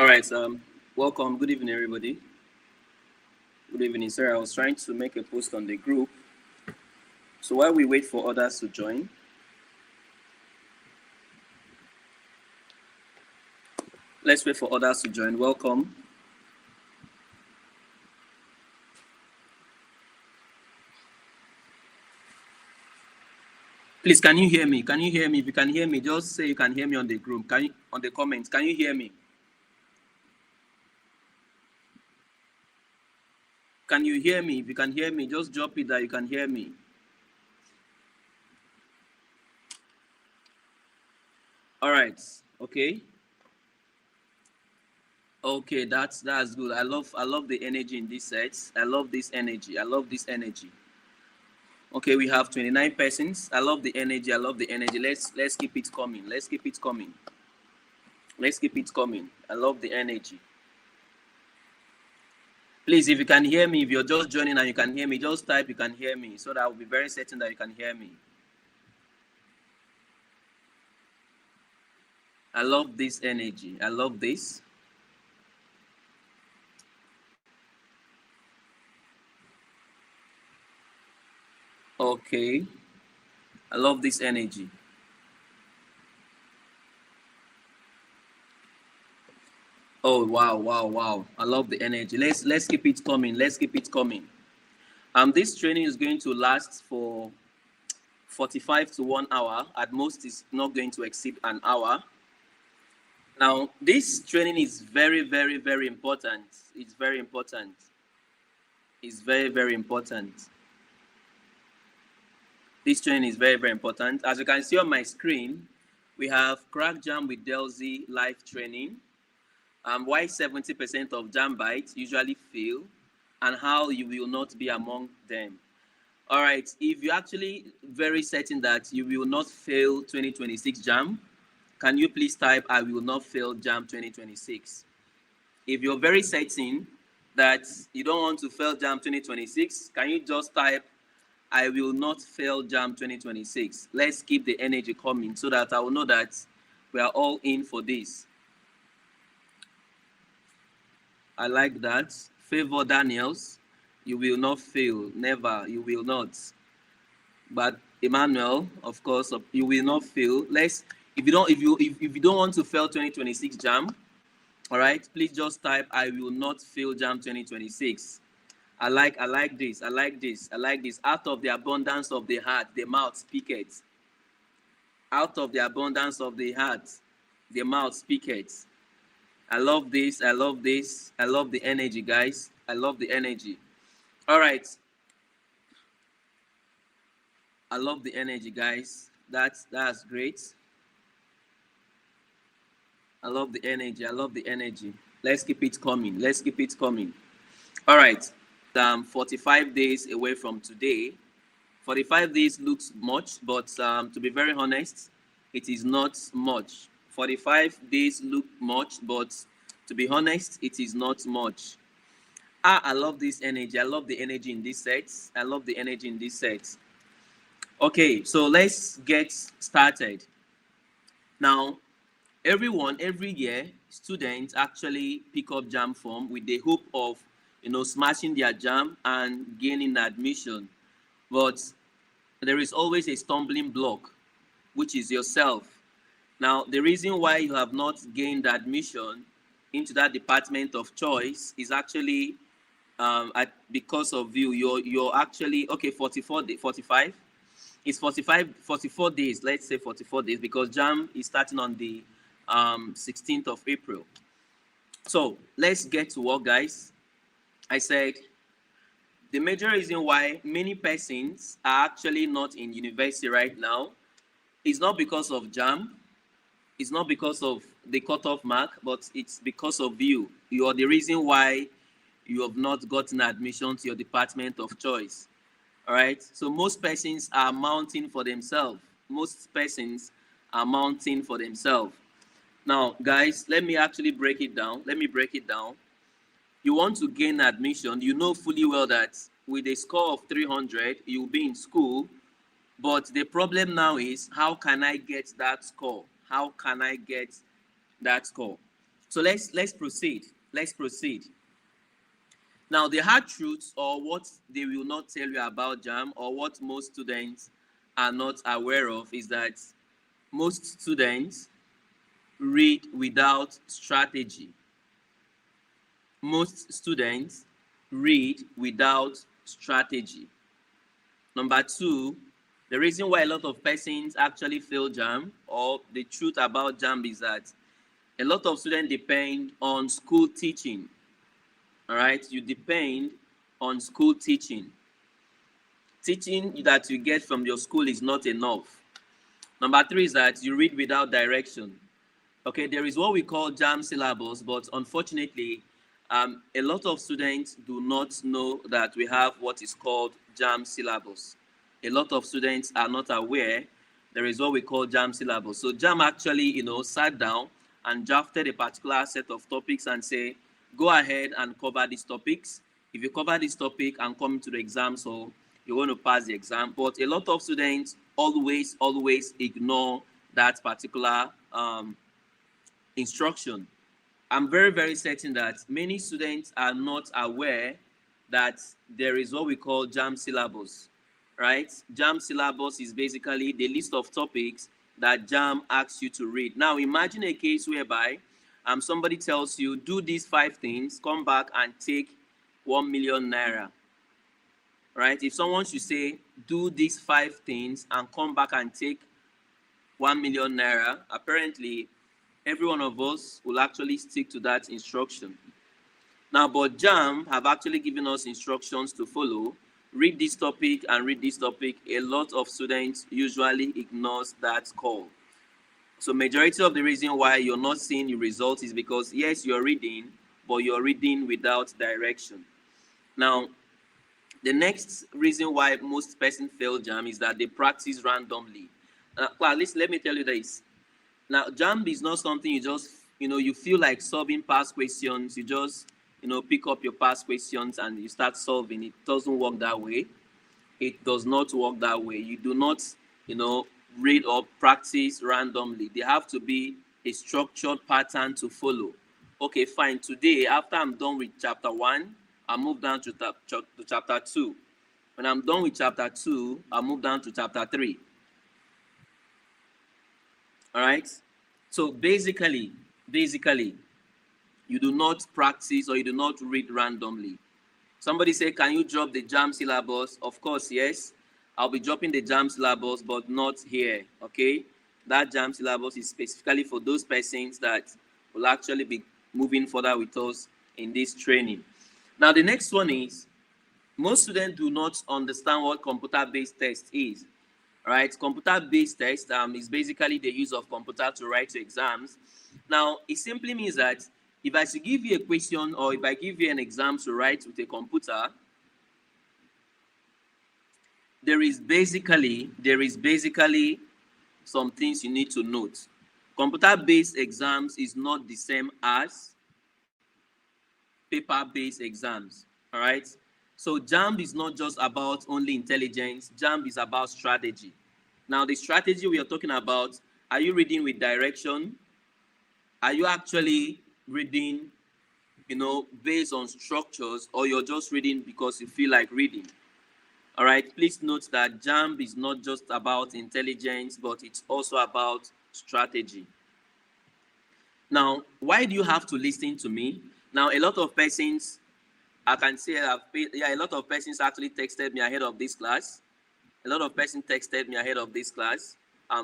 All right. Welcome. Good evening, everybody. Good evening, sir. I was trying to make a post on the group. So while we wait for others to join, let's wait for others to join. Welcome. Please, can you hear me? Can you hear me? If you can hear me, just say you can hear me on the group. Can you on the comments? Can you hear me? Can you hear me? If you can hear me, just drop it that you can hear me. All right. Okay. Okay, that's good. I love the energy in this set. I love this energy. I love this energy. Okay, we have 29 persons. I love the energy. I love the energy. Let's keep it coming. Let's keep it coming. Let's keep it coming. I love the energy. Please, if you can hear me, if you're just joining and you can hear me, just type you can hear me so that I'll be very certain that you can hear me. I love this energy. I love this. Okay. I love this energy. Oh wow, wow, wow. I love the energy. Let's keep it coming. Let's keep it coming. This training is going to last for 45 to 1 hour. At most, it's not going to exceed an hour. Now, this training is very, very, very important. It's very important. It's very, very important. This training is very, very important. As you can see on my screen, we have Crack Jamb with Delzy live training. Why 70% of Jambites usually fail and how you will not be among them. All right, if you're actually very certain that you will not fail 2026 Jamb, can you please type I will not fail Jamb 2026? If you're very certain that you don't want to fail Jamb 2026, can you just type I will not fail Jamb 2026? Let's keep the energy coming so that I will know that we are all in for this. I like that. Favor Daniels, you will not fail. Never, you will not. But Emmanuel, of course, you will not fail. If you don't want to fail 2026 Jamb, all right, please just type I will not fail Jamb 2026. I like this. I like this. I like this. Out of the abundance of the heart, the mouth speaketh. Out of the abundance of the heart, the mouth speaketh. I love this. I love this. I love the energy, guys. I love the energy. All right. I love the energy, guys. That's great. I love the energy. I love the energy. Let's keep it coming. Let's keep it coming. All right. 45 days away from today. 45 days looks much, but to be very honest, it is not much. 45 days look much, but to be honest, it is not much. I love this energy. I love the energy in this set. I love the energy in this set. Okay, so let's get started. Now, every year, students actually pick up Jamb form with the hope of, smashing their Jamb and gaining admission. But there is always a stumbling block, which is yourself. Now, the reason why you have not gained admission into that department of choice is actually because of you. You're actually, okay, 45. It's 44 days, let's say 44 days, because Jamb is starting on the 16th of April. So let's get to work, guys. I said the major reason why many persons are actually not in university right now is not because of Jamb. It's not because of the cutoff mark, but it's because of you. You are the reason why you have not gotten admission to your department of choice. All right. So most persons are mounting for themselves. Most persons are mounting for themselves. Now, guys, let me actually break it down. Let me break it down. You want to gain admission. You know fully well that with a score of 300, you'll be in school. But the problem now is, how can I get that score? How can I get that score? So let's proceed. Let's proceed. Now, the hard truths, or what they will not tell you about Jamb, or what most students are not aware of, is that most students read without strategy. Most students read without strategy. Number two, the reason why a lot of persons actually fail Jamb, or the truth about Jamb, is that a lot of students depend on school teaching. All right, you depend on school teaching. Teaching that you get from your school is not enough. Number three is that you read without direction. Okay, there is what we call Jamb syllabus, but unfortunately, a lot of students do not know that we have what is called Jamb syllabus. A lot of students are not aware there is what we call Jamb syllabus. So Jamb actually, sat down and drafted a particular set of topics and say, go ahead and cover these topics. If you cover this topic and come to the exam, so you're going to pass the exam. But a lot of students always ignore that particular instruction. I'm very certain that many students are not aware that there is what we call Jamb syllabus, right? Jamb syllabus is basically the list of topics that Jamb asks you to read. Now, imagine a case whereby somebody tells you, do these 5 things, come back and take 1 million naira, right? If someone should say, do these 5 things and come back and take 1 million naira, apparently every one of us will actually stick to that instruction. Now, but Jamb have actually given us instructions to follow. Read this topic and read this topic. A lot of students usually ignores that call. So majority of the reason why you're not seeing the results is because, yes, you're reading, but you're reading without direction. Now, the next reason why most persons fail Jamb is that they practice randomly. At least let me tell you this. Now, Jamb is not something you just, you feel like solving past questions. You just, pick up your past questions and you start solving. It doesn't work that way. It does not work that way. You do not, read or practice randomly. They have to be a structured pattern to follow. Okay, fine. Today, after I'm done with chapter 1, I'll move down to chapter 2. When I'm done with chapter 2, I'll move down to chapter 3. All right? So basically, you do not practice or you do not read randomly. Somebody say, can you drop the Jamb syllabus? Of course, yes. I'll be dropping the Jamb syllabus, but not here, okay? That Jamb syllabus is specifically for those persons that will actually be moving further with us in this training. Now, the next one is, most students do not understand what computer-based test is. All right, computer-based test is basically the use of computer to write your exams. Now, it simply means that if I should give you a question or if I give you an exam to write with a computer, there is basically some things you need to note. Computer-based exams is not the same as paper-based exams. All right. So Jamb is not just about only intelligence. Jamb is about strategy. Now, the strategy we are talking about, are you reading with direction? Are you actually reading, based on structures, or you're just reading because you feel like reading? All right, please note that Jamb is not just about intelligence, but it's also about strategy. Now, why do you have to listen to me? Now, a lot of persons, I can say, a lot of persons actually texted me ahead of this class. A lot of persons texted me ahead of this class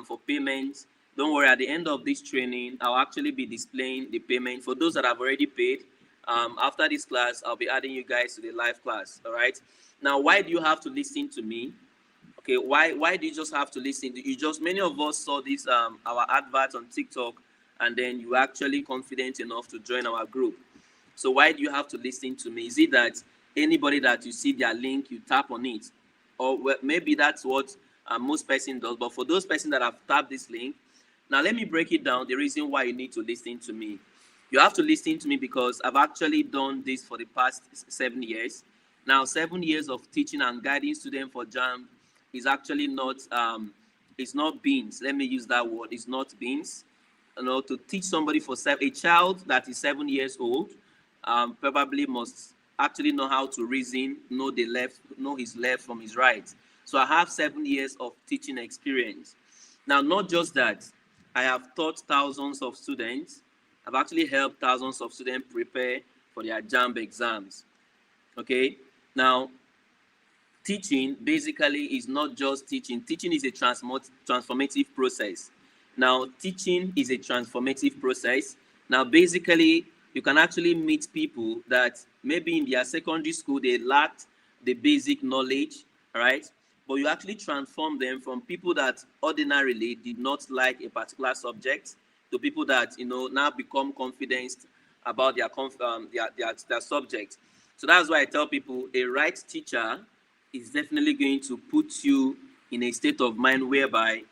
for payment. Don't worry, at the end of this training, I'll actually be displaying the payment. For those that have already paid, after this class, I'll be adding you guys to the live class, all right? Now, why do you have to listen to me? Okay, why do you just have to listen? Many of us saw this, our advert on TikTok, and then you were actually confident enough to join our group. So why do you have to listen to me? Is it that anybody that you see their link, you tap on it? Or maybe that's what most person does. But for those persons that have tapped this link, now let me break it down, the reason why you need to listen to me. You have to listen to me because I've actually done this for the past 7 years. Now, 7 years of teaching and guiding students for Jamb is actually not, it's not beans. Let me use that word. It's not beans. to teach somebody a child that is 7 years old, probably must actually know how to reason, know his left from his right. So I have 7 years of teaching experience. Now, not just that, I have taught thousands of students. I've actually helped thousands of students prepare for their Jamb exams. Okay, now teaching basically is not just teaching. Teaching is a transformative process. Now, teaching is a transformative process. Now, basically, you can actually meet people that maybe in their secondary school they lacked the basic knowledge, right? But you actually transform them from people that ordinarily did not like a particular subject to people that now become confident about their subject. So that's why I tell people a right teacher is definitely going to put you in a state of mind whereby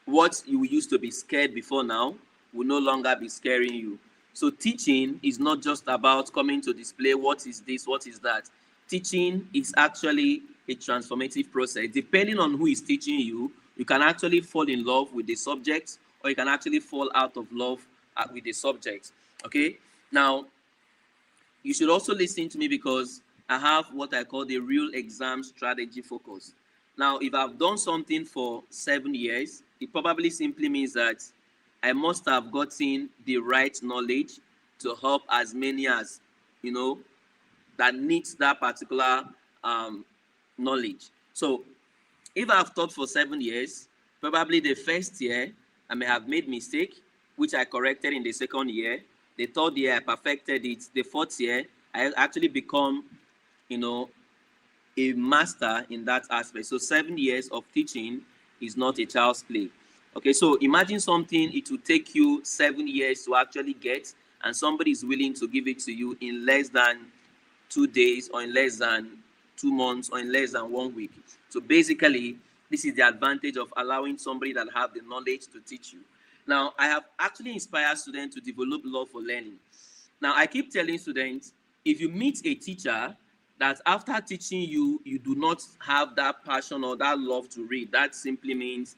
what you used to be scared before now will no longer be scaring you. So teaching is not just about coming to display what is this, what is that. Teaching is actually a transformative process. Depending on who is teaching you, you can actually fall in love with the subject, or you can actually fall out of love with the subject. Okay? Now, you should also listen to me because I have what I call the real exam strategy focus. Now, if I've done something for 7 years, it probably simply means that I must have gotten the right knowledge to help as many as, that needs that particular knowledge. So if I've taught for 7 years, probably the first year I may have made mistake, which I corrected in the second year. The third year I perfected it. The fourth year I actually become, a master in that aspect. So 7 years of teaching is not a child's play. Okay, so imagine something it will take you 7 years to actually get, and somebody is willing to give it to you in less than 2 days, or in less than 2 months, or in less than 1 week. So basically, this is the advantage of allowing somebody that have the knowledge to teach you. Now, I have actually inspired students to develop love for learning. Now, I keep telling students, if you meet a teacher that after teaching you, you do not have that passion or that love to read, that simply means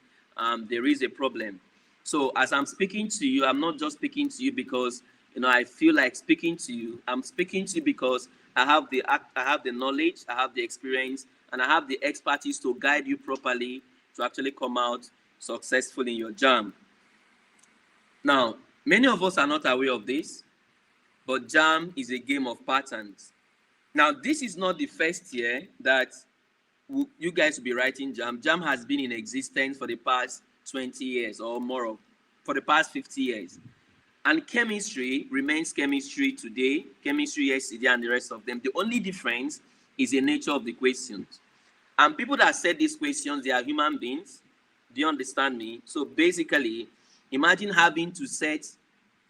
there is a problem. So as I'm speaking to you, I'm not just speaking to you because I feel like speaking to you. I'm speaking to you because I have the knowledge, I have the experience, and I have the expertise to guide you properly to actually come out successful in your Jamb. Now, many of us are not aware of this, but Jamb is a game of patterns. Now, this is not the first year that you guys will be writing Jamb. Jamb has been in existence for the past 20 years or more, for the past 50 years. And chemistry remains chemistry today, chemistry yesterday, and the rest of them. The only difference is the nature of the questions. And people that set these questions, they are human beings. Do you understand me? So basically, imagine having to set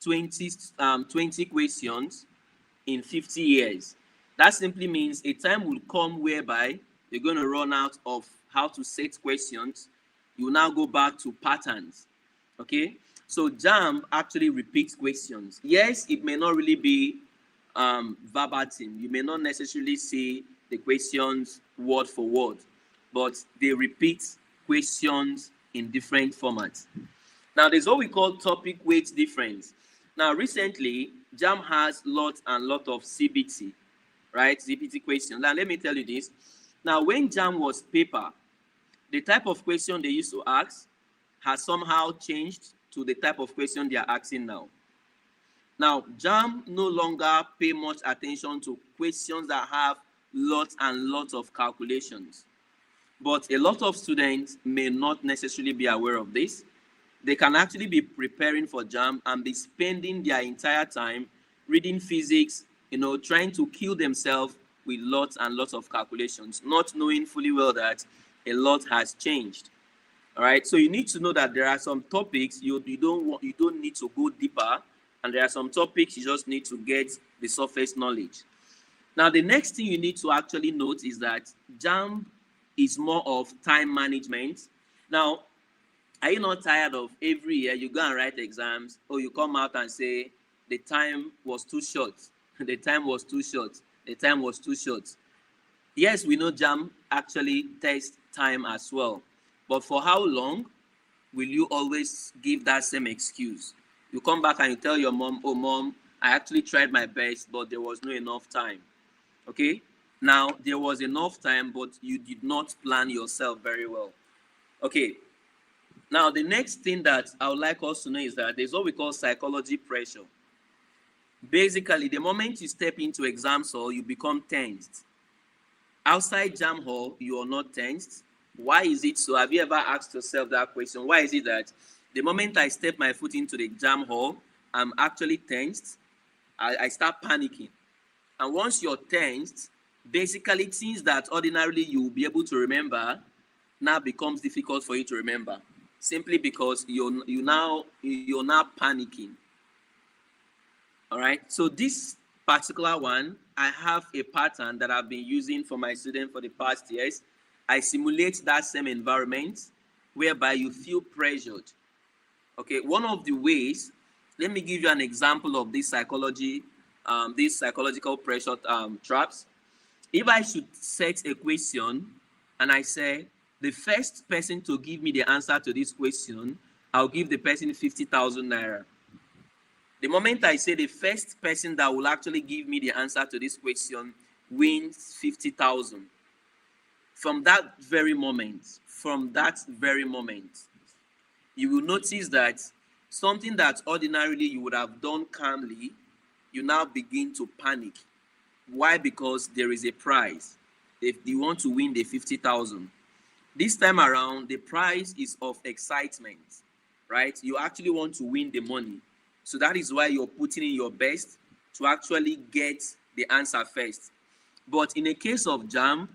20 questions in 50 years. That simply means a time will come whereby you're going to run out of how to set questions. You now go back to patterns. Okay? So Jamb actually repeats questions. Yes, it may not really be verbatim. You may not necessarily say the questions word for word, but they repeat questions in different formats. Now, there's what we call topic weight difference. Now, recently, Jamb has lots and lot of CBT, right? CBT questions. Now, let me tell you this. Now, when Jamb was paper, the type of question they used to ask has somehow changed to the type of question they are asking now. Now, Jamb no longer pay much attention to questions that have lots and lots of calculations. But a lot of students may not necessarily be aware of this. They can actually be preparing for Jamb and be spending their entire time reading physics, trying to kill themselves with lots and lots of calculations, not knowing fully well that a lot has changed. All right, so you need to know that there are some topics you don't need to go deeper, and there are some topics you just need to get the surface knowledge. Now, the next thing you need to actually note is that Jamb is more of time management. Now, are you not tired of every year you go and write exams, or you come out and say the time was too short, the time was too short, the time was too short? Yes, we know Jamb actually tests time as well, but for how long will you always give that same excuse? You come back and you tell your mom, oh mom, I actually tried my best, but there was no enough time. Okay? Now, there was enough time, but you did not plan yourself very well. Okay. Now, the next thing that I would like us to know is that there's what we call psychology pressure. Basically, the moment you step into exam hall, you become tensed. Outside Jamb hall, you are not tensed. Why is it so? Have you ever asked yourself that question? Why is it that the moment I step my foot into the exam hall, I'm actually tensed? I start panicking. And once you're tensed, basically things that ordinarily you will be able to remember now becomes difficult for you to remember, simply because you're now panicking. All right. So this particular one, I have a pattern that I've been using for my students for the past years. I simulate that same environment whereby you feel pressured. Okay. One of the ways, let me give you an example of this psychological pressure traps. If I should set a question and I say, the first person to give me the answer to this question, I'll give the person 50,000 naira. The moment I say the first person that will actually give me the answer to this question wins 50,000. From that very moment, you will notice that something that ordinarily you would have done calmly, you now begin to panic. Why? Because there is a prize. If you want to win the 50,000. This time around, the prize is of excitement, right? You actually want to win the money. So that is why you're putting in your best to actually get the answer first. But in a case of Jamb,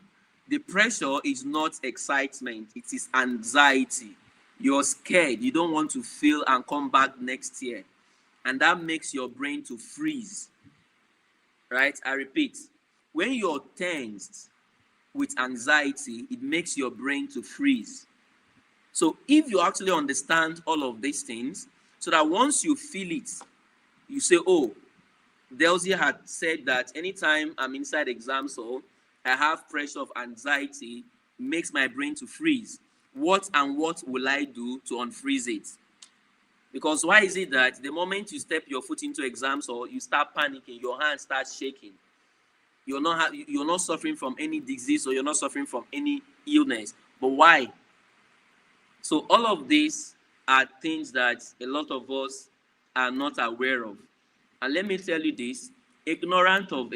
the pressure is not excitement, it is anxiety. You're scared, you don't want to fail and come back next year. And that makes your brain to freeze, right? I repeat, when you're tensed with anxiety, it makes your brain to freeze. So if you actually understand all of these things, so that once you feel it, you say, oh, Delzy had said that anytime I'm inside exam hall, I have pressure of anxiety, makes my brain to freeze. What will I do to unfreeze it? Because why is it that the moment you step your foot into exam hall, you start panicking, your hand starts shaking. You're not suffering from any disease or you're not suffering from any illness. But why? So all of these are things that a lot of us are not aware of. And let me tell you this, ignorant of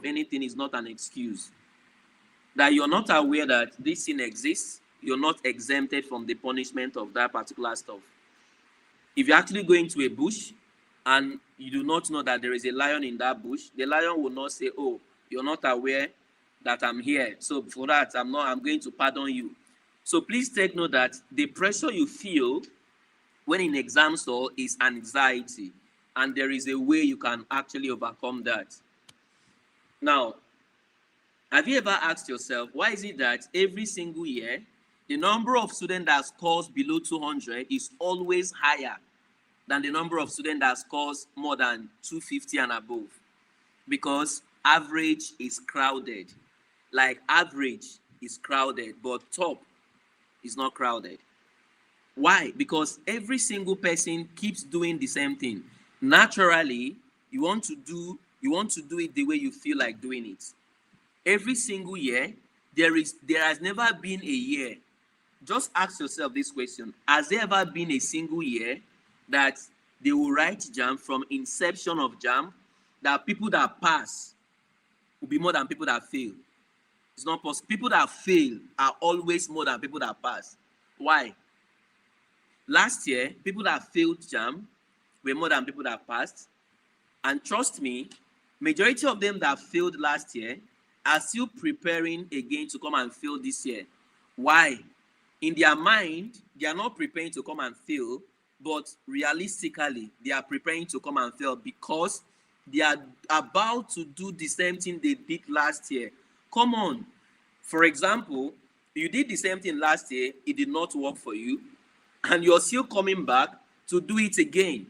anything is not an excuse. That you're not aware that this thing exists, you're not exempted from the punishment of that particular stuff. If you're actually going to a bush and you do not know that there is a lion in that bush, the lion will not say, oh, you're not aware that I'm here. So for that, I'm going to pardon you. So please take note that the pressure you feel when in exam hall is anxiety. And there is a way you can actually overcome that. Now, have you ever asked yourself, why is it that every single year, the number of students that scores below 200 is always higher than the number of students that scores more than 250 and above? Because average is crowded. Like average is crowded, but top is not crowded. Why? Because every single person keeps doing the same thing. Naturally, you want to do it the way you feel like doing it. Every single year, there has never been a year. Just ask yourself this question. Has there ever been a single year that they will write Jamb from inception of Jamb that people that pass will be more than people that fail? It's not possible. People that fail are always more than people that pass. Why? Last year, people that failed Jamb were more than people that passed. And trust me, majority of them that failed last year are still preparing again to come and fail this year. Why? In their mind, they are not preparing to come and fail, but realistically, they are preparing to come and fail because they are about to do the same thing they did last year. Come on. For example, you did the same thing last year, it did not work for you, and you're still coming back to do it again.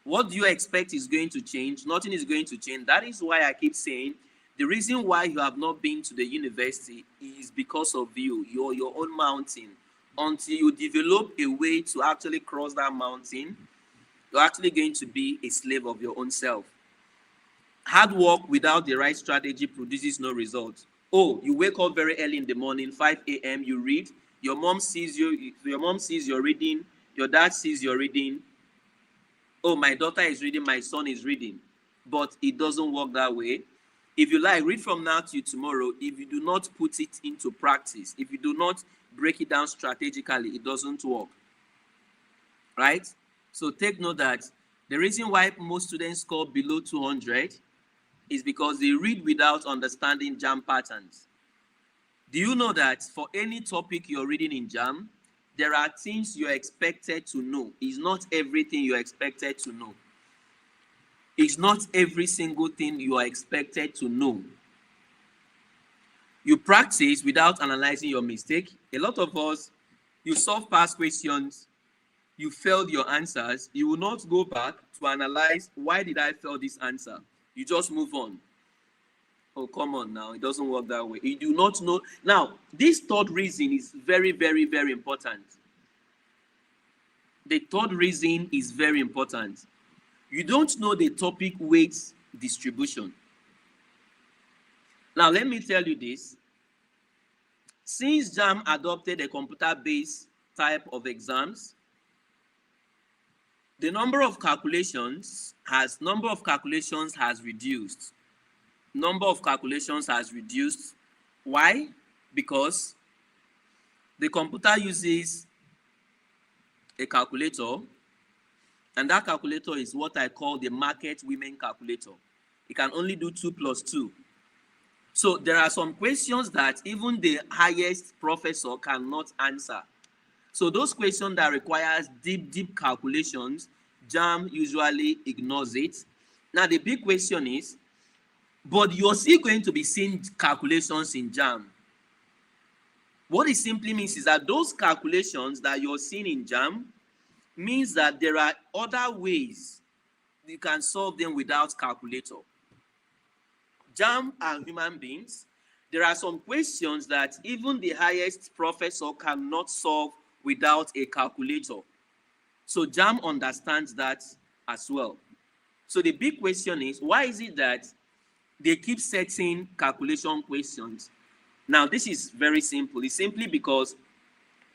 What do you expect is going to change? Nothing is going to change. That is why I keep saying the reason why you have not been to the university is because of you. You're your own mountain. Until you develop a way to actually cross that mountain, You're actually going to be a slave of your own self. Hard work without the right strategy produces no result. Oh, you wake up very early in the morning, 5 a.m., you read, your mom sees you're reading, your dad sees you're reading. Oh, my daughter is reading, my son is reading. But it doesn't work that way. If you like, read from now to tomorrow. If you do not put it into practice, if you do not break it down strategically, it doesn't work. Right? So take note that the reason why most students score below 200 is because they read without understanding Jamb patterns. Do you know that for any topic you're reading in Jamb, there are things you're expected to know? It's not everything you're expected to know. It's not every single thing you are expected to know. You practice without analyzing your mistake. A lot of us, you solve past questions, you failed your answers, you will not go back to analyze, why did I fail this answer? You just move on. Oh, come on now. It doesn't work that way. You do not know. Now, this third reason is very, very, very important. The third reason is very important. You don't know the topic weight distribution. Now, let me tell you this. Since Jamb adopted a computer-based type of exams, the number of calculations has reduced. Number of calculations has reduced. Why? Because the computer uses a calculator, and that calculator is what I call the market women calculator. It can only do 2 plus 2. So there are some questions that even the highest professor cannot answer. So those questions that requires deep calculations, Jamb usually ignores it. Now the big question is, but you're still going to be seeing calculations in Jamb. What it simply means is that those calculations that you're seeing in Jamb means that there are other ways you can solve them without calculator. Jamb are human beings. There are some questions that even the highest professor cannot solve without a calculator. So Jamb understands that as well. So the big question is, why is it that they keep setting calculation questions? Now, this is very simple. It's simply because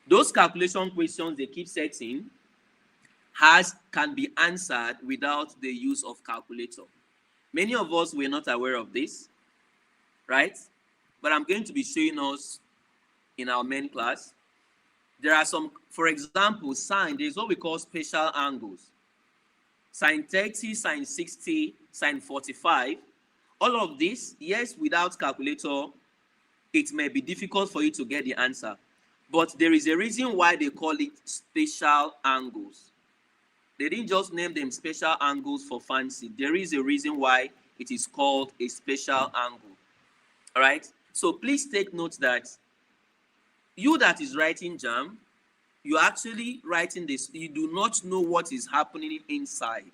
those calculation questions they keep setting can be answered without the use of calculator. Many of us were not aware of this, right? But I'm going to be showing us in our main class. There are some, for example, sine. There's what we call special angles. Sine 30, sine 60, sine 45. All of this, yes, without calculator, it may be difficult for you to get the answer. But there is a reason why they call it special angles. They didn't just name them special angles for fancy. There is a reason why it is called a special angle. All right? So please take note that you that is writing Jamb, you're actually writing this. You do not know what is happening inside.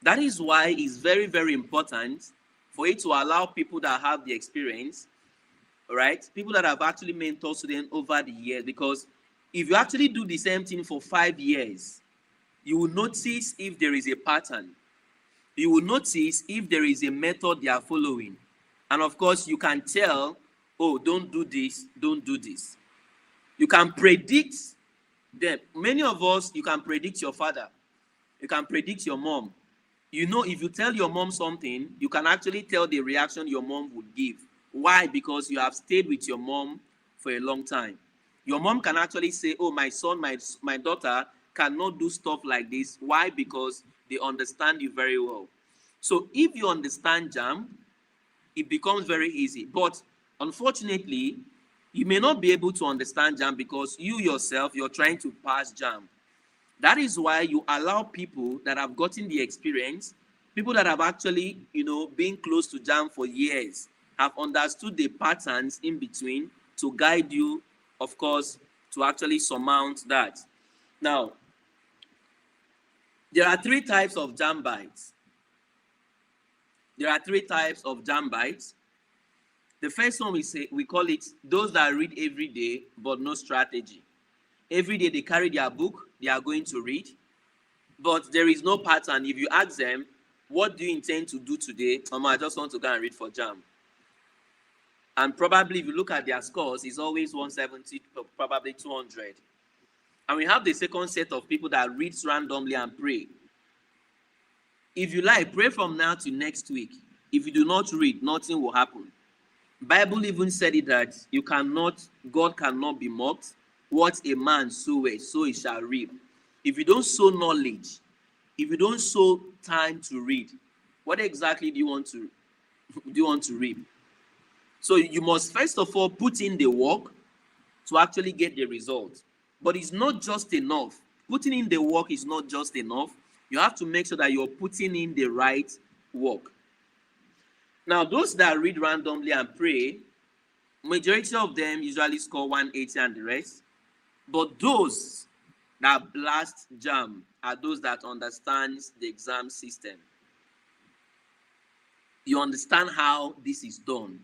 That is why it's very, very important for it to allow people that have the experience, all right, people that have actually mentored students over the years, because if you actually do the same thing for 5 years, you will notice if there is a pattern. You will notice if there is a method they are following. And of course, you can tell, oh, don't do this, don't do this. You can predict them. Many of us, you can predict your father. You can predict your mom. You know, if you tell your mom something, you can actually tell the reaction your mom would give. Why? Because you have stayed with your mom for a long time. Your mom can actually say, oh, my son, my daughter cannot do stuff like this. Why? Because they understand you very well. So if you understand Jamb, it becomes very easy. But unfortunately, you may not be able to understand Jamb because you yourself, you're trying to pass Jamb. That is why you allow people that have gotten the experience, people that have actually, been close to Jamb for years, have understood the patterns in between to guide you, of course, to actually surmount that. Now, there are 3 types of Jamb bites. There are 3 types of Jamb bites. The first one we call it those that read every day but no strategy. Every day they carry their book, they are going to read. but there is no pattern. If you ask them, what do you intend to do today? I just want to go and read for Jamb. And probably if you look at their scores, it's always 170, probably 200. And we have the second set of people that reads randomly and pray. If you like, pray from now to next week. If you do not read, nothing will happen. Bible even said it that God cannot be mocked. What a man soweth, so he shall reap. If you don't sow knowledge, if you don't sow time to read, what exactly do you want to reap? So you must first of all put in the work to actually get the result. But it's not just enough. Putting in the work is not just enough. You have to make sure that you're putting in the right work. Now, those that read randomly and pray, majority of them usually score 180 and the rest. But those that blast Jamb are those that understand the exam system. You understand how this is done.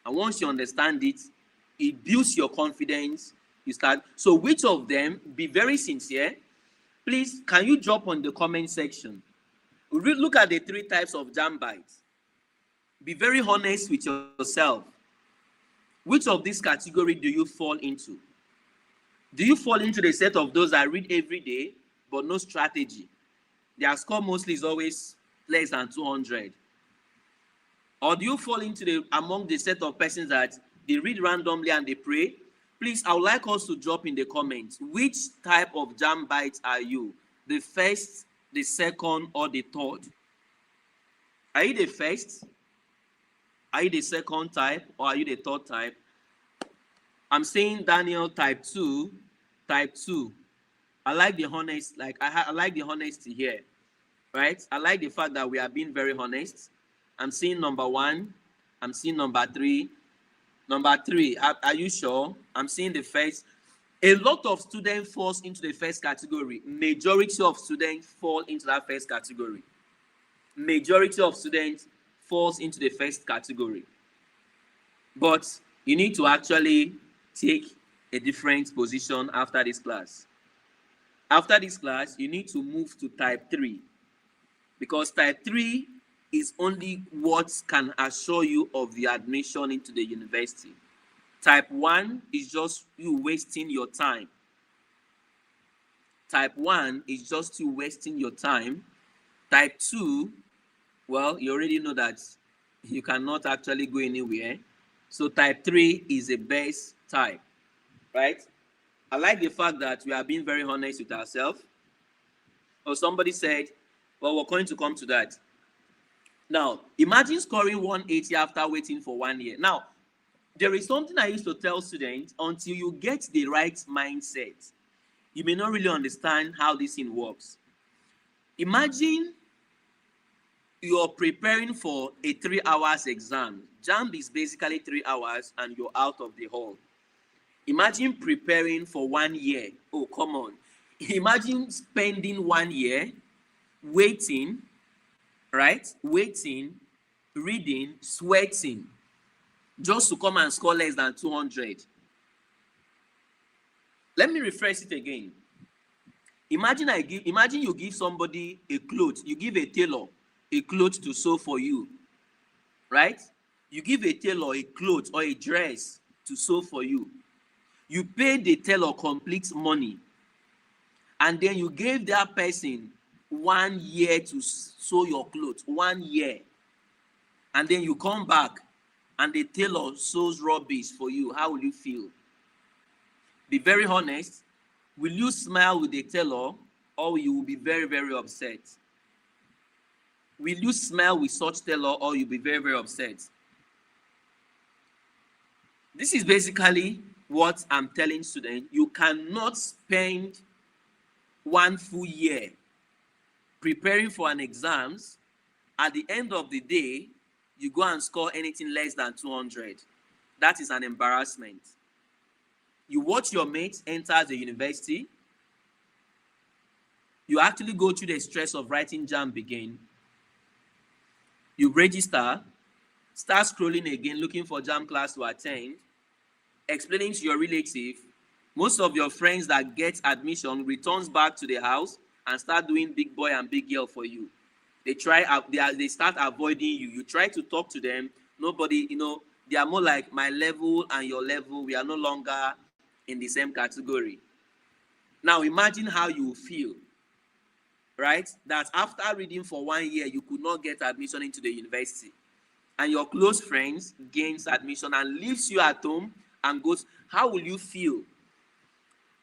And once you understand it, it builds your confidence. You start. So which of them, be very sincere. Please, can you drop on the comment section? Look at the 3 types of Jambites. Be very honest with yourself. Which of this category do you fall into? Do you fall into the set of those that read every day but no strategy? Their score mostly is always less than 200. Or do you fall into among the set of persons that they read randomly and they pray? Please, I would like us to drop in the comments. Which type of Jambite are you? The first, the second, or the third? Are you the first? Are you the second type, or are you the third type? I'm saying Daniel type 2. Type 2. I like the honest, I like the honesty here, right? I like the fact that we are being very honest. I'm seeing number 1. I'm seeing number 3. Number 3, are you sure? I'm seeing the first. A lot of students falls into the first category. Majority of students fall into that first category. Majority of students falls into the first category. But you need to actually take a different position after this class. After this class, you need to move to type 3. Because type 3 is only what can assure you of the admission into the university. Type 1 is just you wasting your time. Type 1 is just you wasting your time. Type 2, well, you already know that you cannot actually go anywhere. So type 3 is the best type, right? I like the fact that we are being very honest with ourselves. Or somebody said, well, we're going to come to that. Now, imagine scoring 180 after waiting for 1 year. Now, there is something I used to tell students, until you get the right mindset, you may not really understand how this thing works. Imagine you're preparing for a 3 hours exam. Jamb is basically 3 hours and you're out of the hall. Imagine preparing for 1 year. Oh, come on. Imagine spending 1 year waiting, right? Waiting, reading, sweating, just to come and score less than 200. Let me rephrase it again. Imagine you give somebody a cloth. You give a tailor a cloth to sew for you, right? You give a tailor a cloth or a dress to sew for you. You pay the tailor complete money, and then you gave that person 1 year to sew your clothes, 1 year, and then you come back and the tailor sews rubbish for you. How will you feel? Be very honest. Will you smile with the tailor, or you will be very, very upset? Will you smile with such tailor, or you'll be very, very upset? This is basically what I'm telling students. You cannot spend 1 full year preparing for an exams. At the end of the day, you go and score anything less than 200. That is an embarrassment. You watch your mates enter the university. You actually go through the stress of writing Jamb again. You register, start scrolling again, looking for Jamb class to attend, explaining to your relative. Most of your friends that get admission returns back to the house and start doing big boy and big girl for you. They start avoiding you. You try to talk to them. Nobody, they are more like my level and your level. We are no longer in the same category. Now imagine how you feel, right? That after reading for 1 year, you could not get admission into the university, and your close friends gains admission and leaves you at home and goes. How will you feel?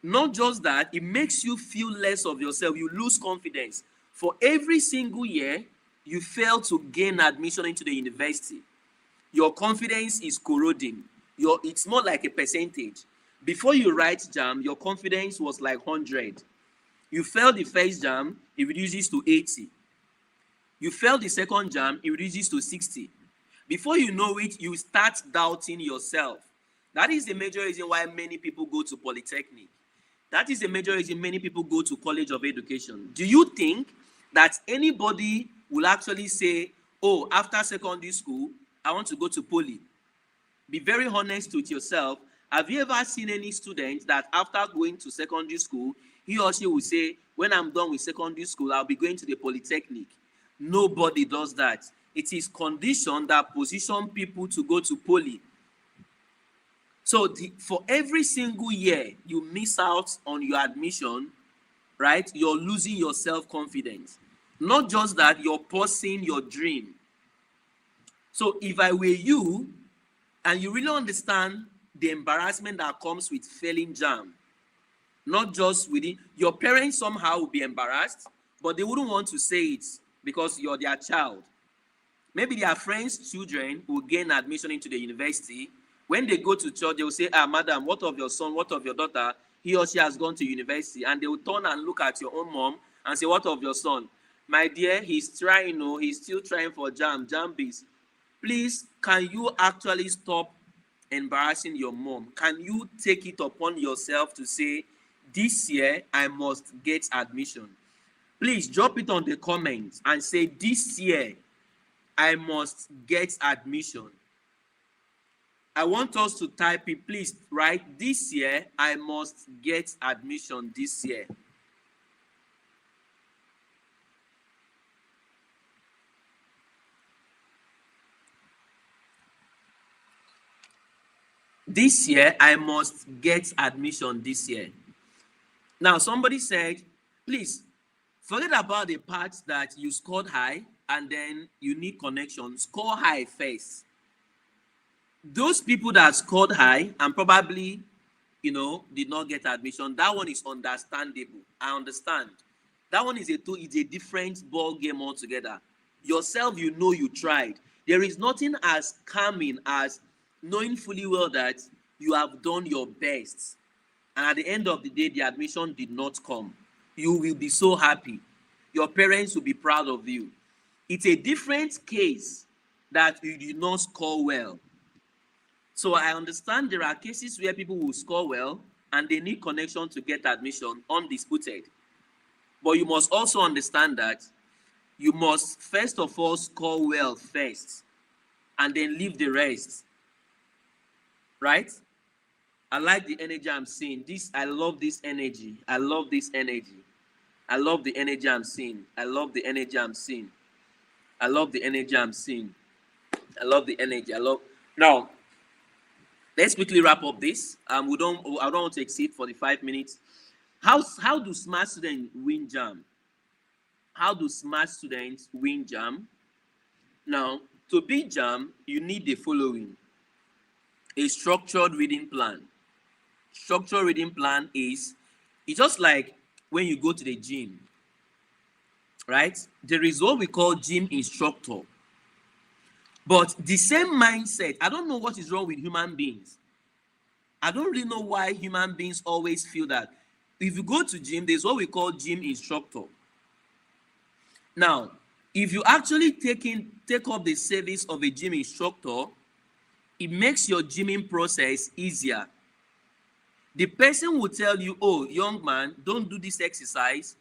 Not just that, it makes you feel less of yourself. You lose confidence. For every single year you fail to gain admission into the university, your confidence is corroding. It's more like a percentage. Before you write Jamb, your confidence was like 100. You failed the first Jamb, it reduces to 80. You failed the second Jamb, it reduces to 60. Before you know it, you start doubting yourself. That is the major reason why many people go to Polytechnic. That is the major reason many people go to College of Education. Do you think that anybody will actually say, oh, after secondary school, I want to go to Poly? Be very honest with yourself. Have you ever seen any student that after going to secondary school, he or she will say, when I'm done with secondary school, I'll be going to the Polytechnic? Nobody does that. It is condition that position people to go to Poly. So for every single year you miss out on your admission, right, you're losing your self-confidence. Not just that, you're pausing your dream. So if I were you, and you really understand the embarrassment that comes with failing Jamb, not just within your parents, somehow will be embarrassed, but they wouldn't want to say it because you're their child. Maybe their friends' children will gain admission into the university. When they go to church, they will say, madam, what of your son, what of your daughter? He or she has gone to university. And they will turn and look at your own mom and say, what of your son? My dear, he's trying, he's still trying for Jamb. Jamb is. Please, can you actually stop embarrassing your mom? Can you take it upon yourself to say, this year, I must get admission? Please drop it on the comments and say, this year, I must get admission. I want us to type it. Please write, this year, I must get admission this year. This year, I must get admission this year. Now, somebody said, please, forget about the part that you scored high and then you need connection. Score high first. Those people that scored high and probably, did not get admission, that one is understandable. I understand. That one is a different ball game altogether. Yourself, you tried. There is nothing as calming as knowing fully well that you have done your best, and at the end of the day, the admission did not come. You will be so happy. Your parents will be proud of you. It's a different case that you did not score well. So I understand there are cases where people will score well and they need connection to get admission, undisputed. But you must also understand that you must first of all score well first and then leave the rest. Right? I like the energy I'm seeing. I love this energy. I love this energy. I love the energy I'm seeing. I love the energy I'm seeing. I love the energy I'm seeing. I love the energy. Now, let's quickly wrap up this. I don't want to exceed 45 minutes. How do smart students win Jamb? How do smart students win Jamb? Now, to beat Jamb, you need the following. A structured reading plan. Structured reading plan it's just like when you go to the gym, right? There is what we call gym instructor. But the same mindset, I don't know what is wrong with human beings. I don't really know why human beings always feel that if you go to gym, there's what we call gym instructor. Now, if you actually take up the service of a gym instructor, it makes your gymming process easier. The person will tell you, oh, young man, don't do this exercise.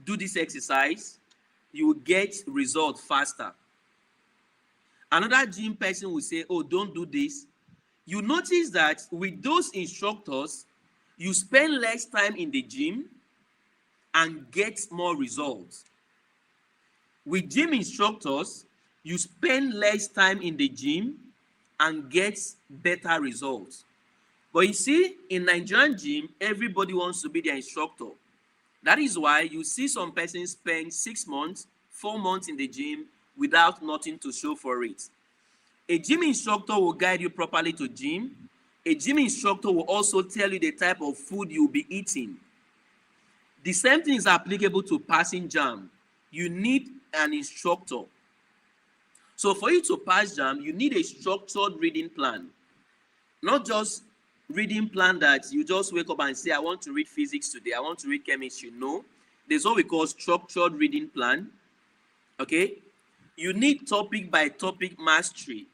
Do this exercise. You will get results faster. Another gym person will say, oh, don't do this. You notice that with those instructors, you spend less time in the gym and get more results. With gym instructors, you spend less time in the gym and get better results. But you see, in Nigerian gym, everybody wants to be the instructor. That is why you see some persons spend 6 months, 4 months in the gym without nothing to show for it. A gym instructor will guide you properly to gym. A gym instructor will also tell you the type of food you'll be eating. The same thing is applicable to passing Jamb. You need an instructor. So for you to pass Jamb, you need a structured reading plan. Not just reading plan that you just wake up and say, I want to read physics today, I want to read chemistry. No, there's what we call structured reading plan. Okay, you need topic by topic mastery.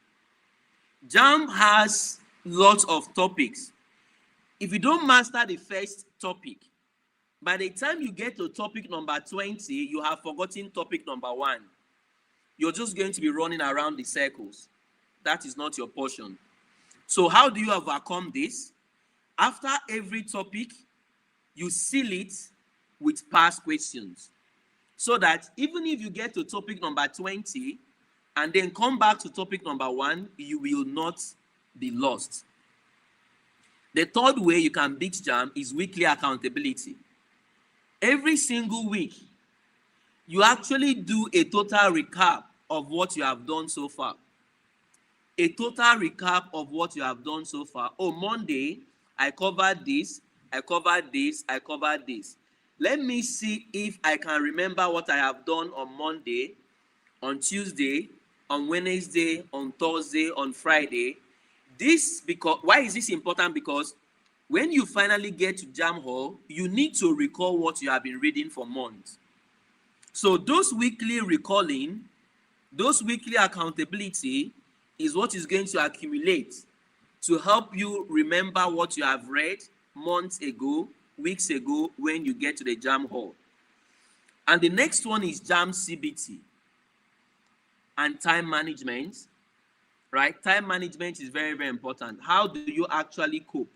Jamb has lots of topics. If you don't master the first topic, by the time you get to topic number 20, you have forgotten topic number 1. You're just going to be running around the circles. That is not your portion. So how do you overcome this? After every topic, you seal it with past questions. So that even if you get to topic number 20 and then come back to topic number 1, you will not be lost. The third way you can beat Jamb is weekly accountability. Every single week, you actually do a total recap of what you have done so far. A total recap of what you have done so far. Oh, Monday, I covered this, I covered this, I covered this. Let me see if I can remember what I have done on Monday, on Tuesday, on Wednesday, on Thursday, on Friday. Why is this important? Because when you finally get to Jamb Hall, you need to recall what you have been reading for months. So those weekly recalling, those weekly accountability is what is going to accumulate to help you remember what you have read months ago, weeks ago, when you get to the Jamb Hall. And the next one is Jamb CBT and time management, right? Time management is very, very important. How do you actually cope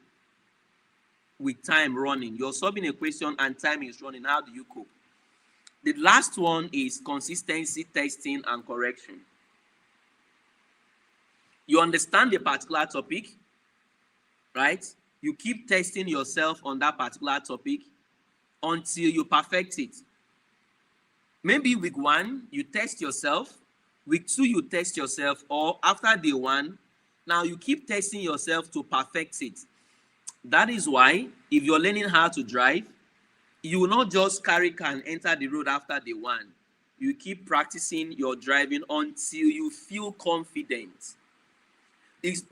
with time running? You're solving a question and time is running. How do you cope? The last one is consistency testing and correction. You understand a particular topic, right? You keep testing yourself on that particular topic until you perfect it. Maybe week 1, you test yourself. Week 2, you test yourself. Or after day 1, now you keep testing yourself to perfect it. That is why if you're learning how to drive, you will not just carry car and enter the road after day 1. You keep practicing your driving until you feel confident.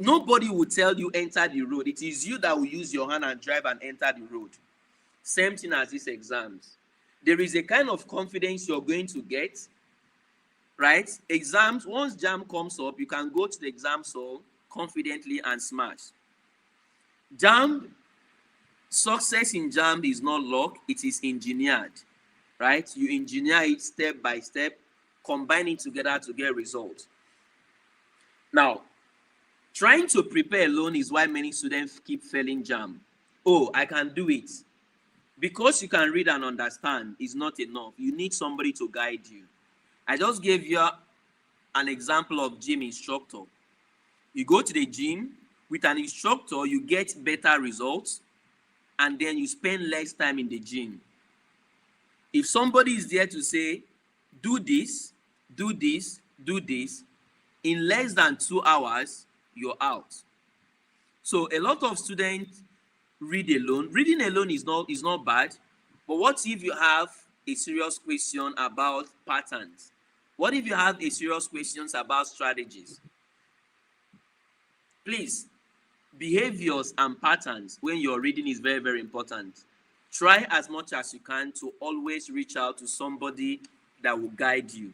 Nobody will tell you enter the road. It is you that will use your hand and drive and enter the road. Same thing as these exams. There is a kind of confidence you're going to get, right? Exams, once Jamb comes up, you can go to the exam hall confidently and smash. Success in Jamb is not luck, it is engineered, right? You engineer it step by step, combine it together to get results. Now, trying to prepare alone is why many students keep failing Jamb. Oh, I can do it. Because you can read and understand is not enough. You need somebody to guide you. I just gave you an example of gym instructor. You go to the gym, with an instructor, you get better results, and then you spend less time in the gym. If somebody is there to say, do this, do this, do this, in less than 2 hours, you're out. So a lot of students read alone. Reading alone is not bad, but what if you have a serious question about patterns? What if you have a serious questions about strategies? Please, behaviors and patterns when you're reading is very, very important. Try as much as you can to always reach out to somebody that will guide you.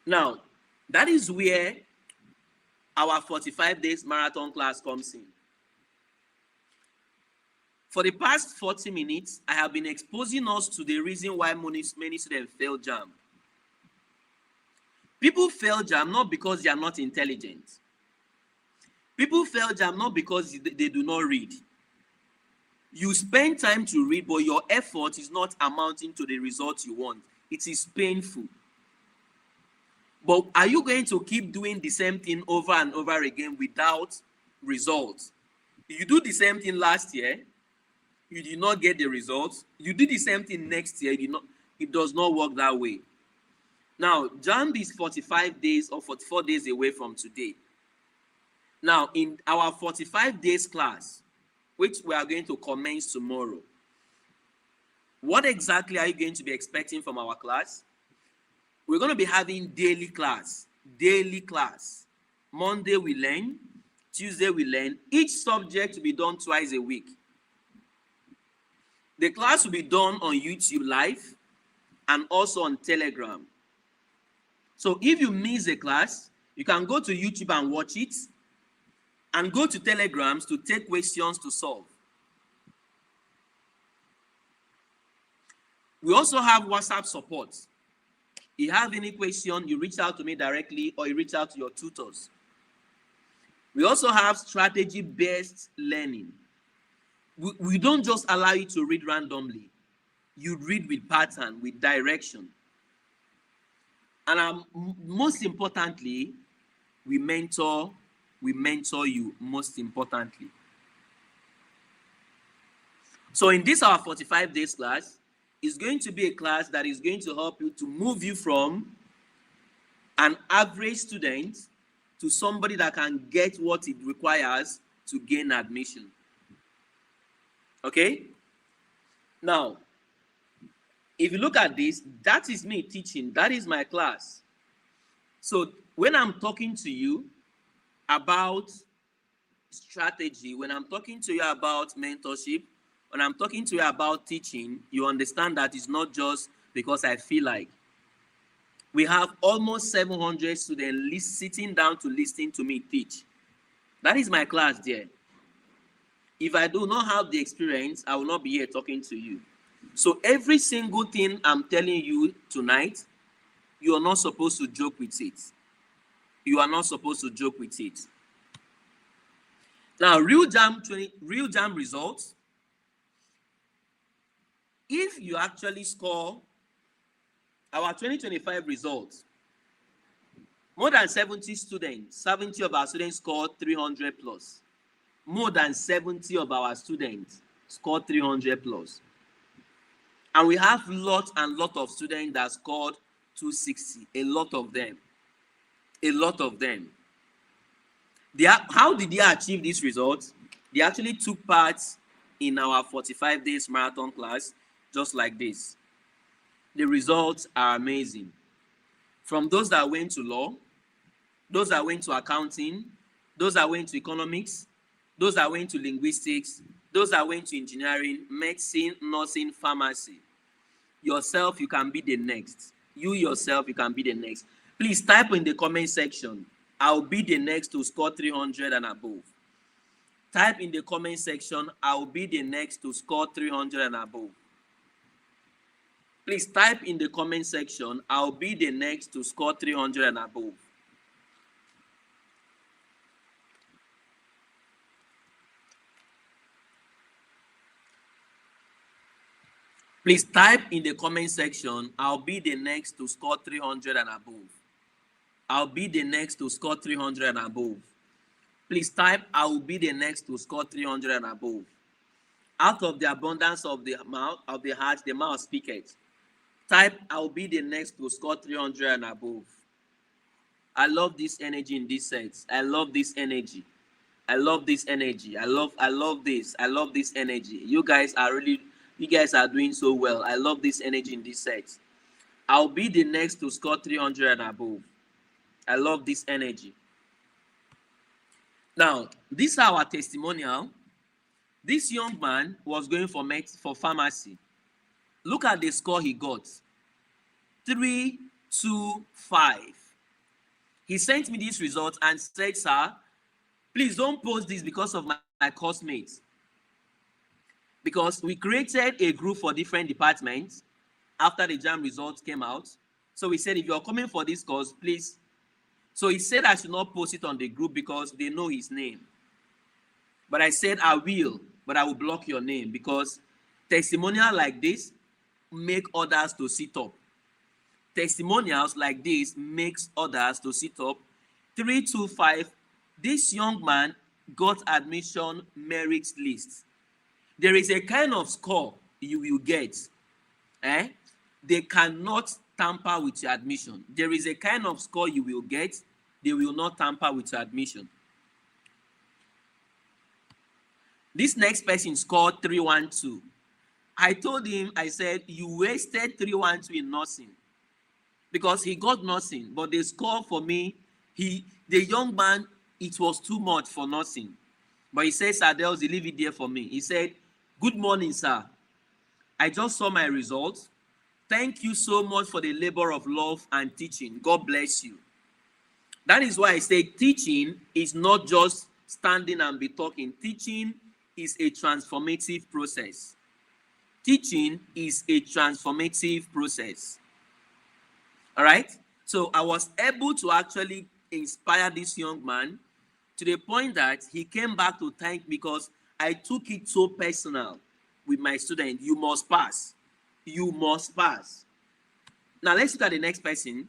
Now, that is where our 45 days marathon class comes in. For the past 40 minutes, I have been exposing us to the reason why many students fail Jamb. People fail Jamb not because they are not intelligent. People fail Jamb not because they do not read. You spend time to read, but your effort is not amounting to the result you want. It is painful. But are you going to keep doing the same thing over and over again without results? You do the same thing last year, you did not get the results. You do the same thing next year, it does not work that way. Now, Jamb is 45 days or 44 days away from today. Now, in our 45 days class, which we are going to commence tomorrow, what exactly are you going to be expecting from our class? We're going to be having daily class. Monday we learn, Tuesday we learn. Each subject will be done twice a week. The class will be done on YouTube Live and also on Telegram. So if you miss a class, you can go to YouTube and watch it, and go to Telegrams to take questions to solve. We also have WhatsApp support. If you have any question, you reach out to me directly or you reach out to your tutors. We also have strategy-based learning. We don't just allow you to read randomly. You read with pattern, with direction. And most importantly, we mentor you, most importantly. So in this our 45 days class, it's going to be a class that is going to help you to move you from an average student to somebody that can get what it requires to gain admission. Okay? Now, if you look at this, that is me teaching. That is my class. So when I'm talking to you about strategy, when I'm talking to you about mentorship, when I'm talking to you about teaching, you understand that it's not just because I feel like. We have almost 700 students sitting down to listen to me teach. That is my class there. If I do not have the experience, I will not be here talking to you. So every single thing I'm telling you tonight, you are not supposed to joke with it. You are not supposed to joke with it. Now, real Jamb results. If you actually score our 2025 results, more than 70 students, 70 of our students scored 300 plus. More than 70 of our students scored 300 plus. And we have lot of students that scored 260, a lot of them. How did they achieve these results? They actually took part in our 45 days marathon class, just like this. The results are amazing. From those that went to law, those that went to accounting, those that went to economics, those that went to linguistics, those that went to engineering, medicine, nursing, pharmacy. Yourself, you can be the next. You yourself, you can be the next. Please type in the comment section, I'll be the next to score 300 and above. Type in the comment section, I'll be the next to score 300 and above. Please type in the comment section, I'll be the next to score 300 and above. Please type in the comment section, I'll be the next to score 300 and above. I'll be the next to score 300 and above. Please type, I will be the next to score 300 and above. Out of the abundance of the mouth, of the heart, the mouth speaketh. Type, I will be the next to score 300 and above. I love this energy in this set. I love this energy. I love this energy. I love this. I love this energy. You guys are doing so well. I love this energy in this set. I'll be the next to score 300 and above. I love this energy. Now, this is our testimonial. This young man was going for pharmacy. Look at the score he got. 325. He sent me this result and said, sir, please don't post this because of my course mates. Because we created a group for different departments after the Jamb results came out. So we said, if you're coming for this course, please. So he said I should not post it on the group because they know his name. But I said I will. but I will block your name because testimonial like this make others to sit up. Testimonials like this makes others to sit up. 325, this young man got admission merit list. There is a kind of score you will get. They cannot tamper with your admission. There is a kind of score you will get. They will not tamper with your admission. This next person scored 312. I told him, I said, you wasted 312 in nursing because he got nursing, but the score for me, the young man, it was too much for nursing. But he said, Sir Dels, leave it there for me. He said, good morning, sir. I just saw my results. Thank you so much for the labor of love and teaching. God bless you. That is why I say teaching is not just standing and be talking. Teaching is a transformative process. Teaching is a transformative process. All right? So I was able to actually inspire this young man to the point that he came back to thank me because I took it so personal with my student. You must pass. You must pass. Now let's look at the next person.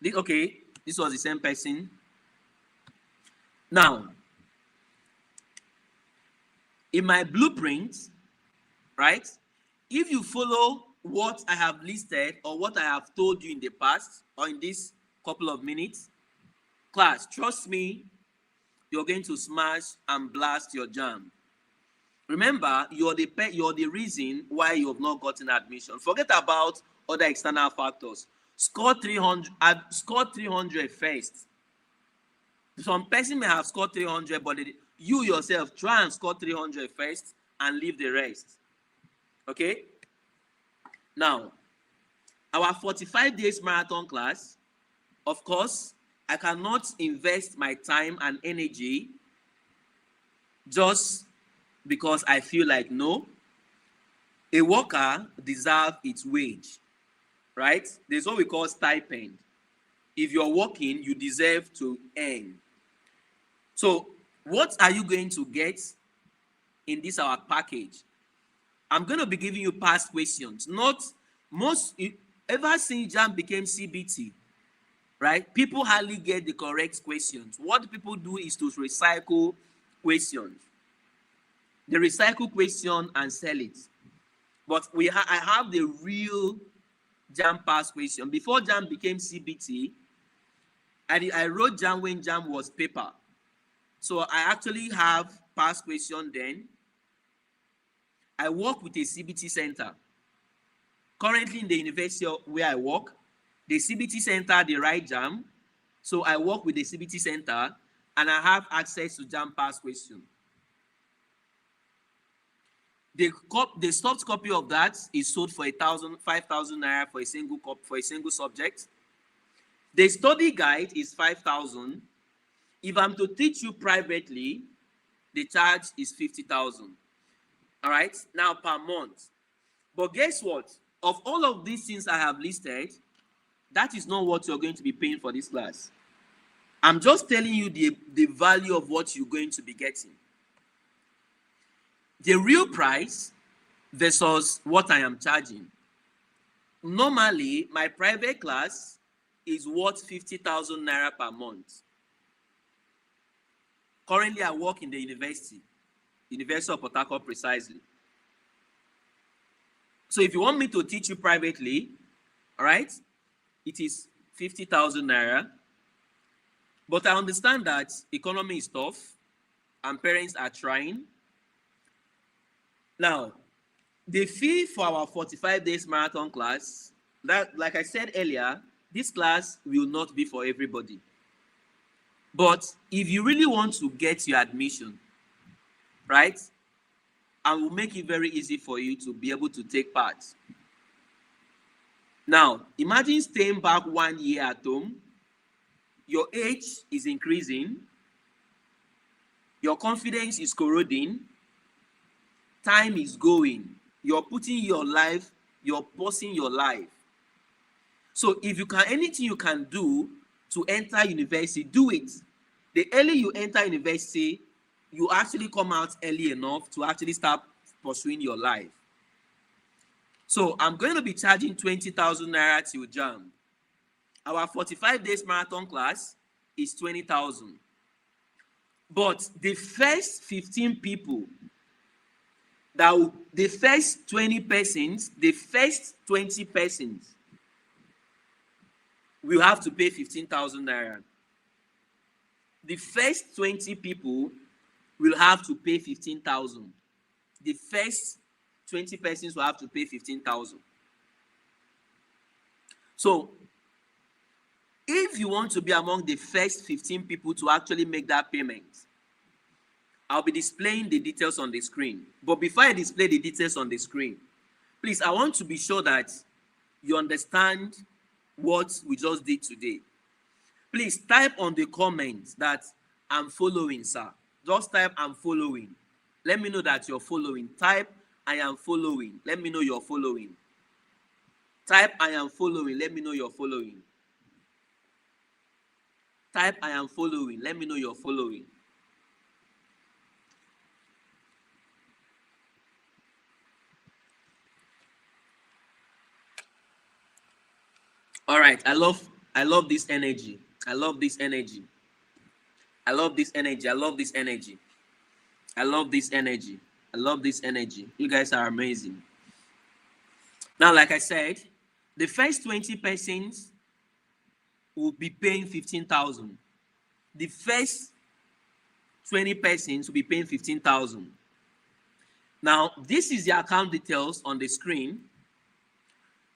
Okay, this was the same person. Now, in my blueprint, right, if you follow what I have listed or what I have told you in the past or in this couple of minutes, class, trust me, you're going to smash and blast your Jamb. Remember, you're the reason why you have not gotten admission. Forget about other external factors. Score 300. Score 300 first. Some person may have scored 300, but you yourself try and score 300 first and leave the rest. Okay? Now, our 45 days marathon class, of course, I cannot invest my time and energy just because I feel like, no, a worker deserves its wage, right? There's what we call stipend. If you're working, you deserve to earn. So what are you going to get in this our package? I'm going to be giving you past questions. Not most, ever since Jamb became CBT, right? People hardly get the correct questions. What people do is to recycle questions. They recycle question and sell it. But I have the real Jamb past question. Before Jamb became CBT, I wrote Jamb when Jamb was paper. So I actually have past question then. I work with a CBT center. Currently in the university where I work, the CBT center, they write Jamb. So I work with the CBT center and I have access to Jamb past question. The soft copy of that is sold for 5,000 naira for a single subject. The study guide is 5,000. If I'm to teach you privately, the charge is 50,000. All right, now per month. But guess what? Of all of these things I have listed, that is not what you're going to be paying for this class. I'm just telling you the value of what you're going to be getting. The real price versus what I am charging. Normally, my private class is worth 50,000 naira per month. Currently, I work in the University of Port Harcourt precisely. So if you want me to teach you privately, all right, it is 50,000 naira. But I understand that economy is tough and parents are trying. Now, the fee for our 45 days marathon class, that, like I said earlier, this class will not be for everybody. But if you really want to get your admission, right, I will make it very easy for you to be able to take part. Now, imagine staying back 1 year at home. Your age is increasing. Your confidence is corroding. Time is going. You're putting your life, you're pausing your life. So if you can, anything you can do to enter university, do it. The earlier you enter university, you actually come out early enough to actually start pursuing your life. So I'm going to be charging 20,000 naira till Jamb. Our 45 days marathon class is 20,000. But the first 15 people, the first 20 persons, the first 20 persons will have to pay 15,000 naira. The first 20 people will have to pay 15,000. The first 20 persons will have to pay 15,000. So, if you want to be among the first 15 people to actually make that payment, I'll be displaying the details on the screen. But before I display the details on the screen, please, I want to be sure that you understand what we just did today. Please type on the comments that I'm following, sir. Just type I'm following. Let me know that you're following. Type I am following. Let me know you're following. Type I am following. Let me know you're following. Type I am following. Let me know you're following. All right. I love this energy. I love this energy. I love this energy. I love this energy. I love this energy. I love this energy. You guys are amazing. Now, like I said, the first 20 persons will be paying 15,000. The first 20 persons will be paying 15,000. Now, this is the account details on the screen.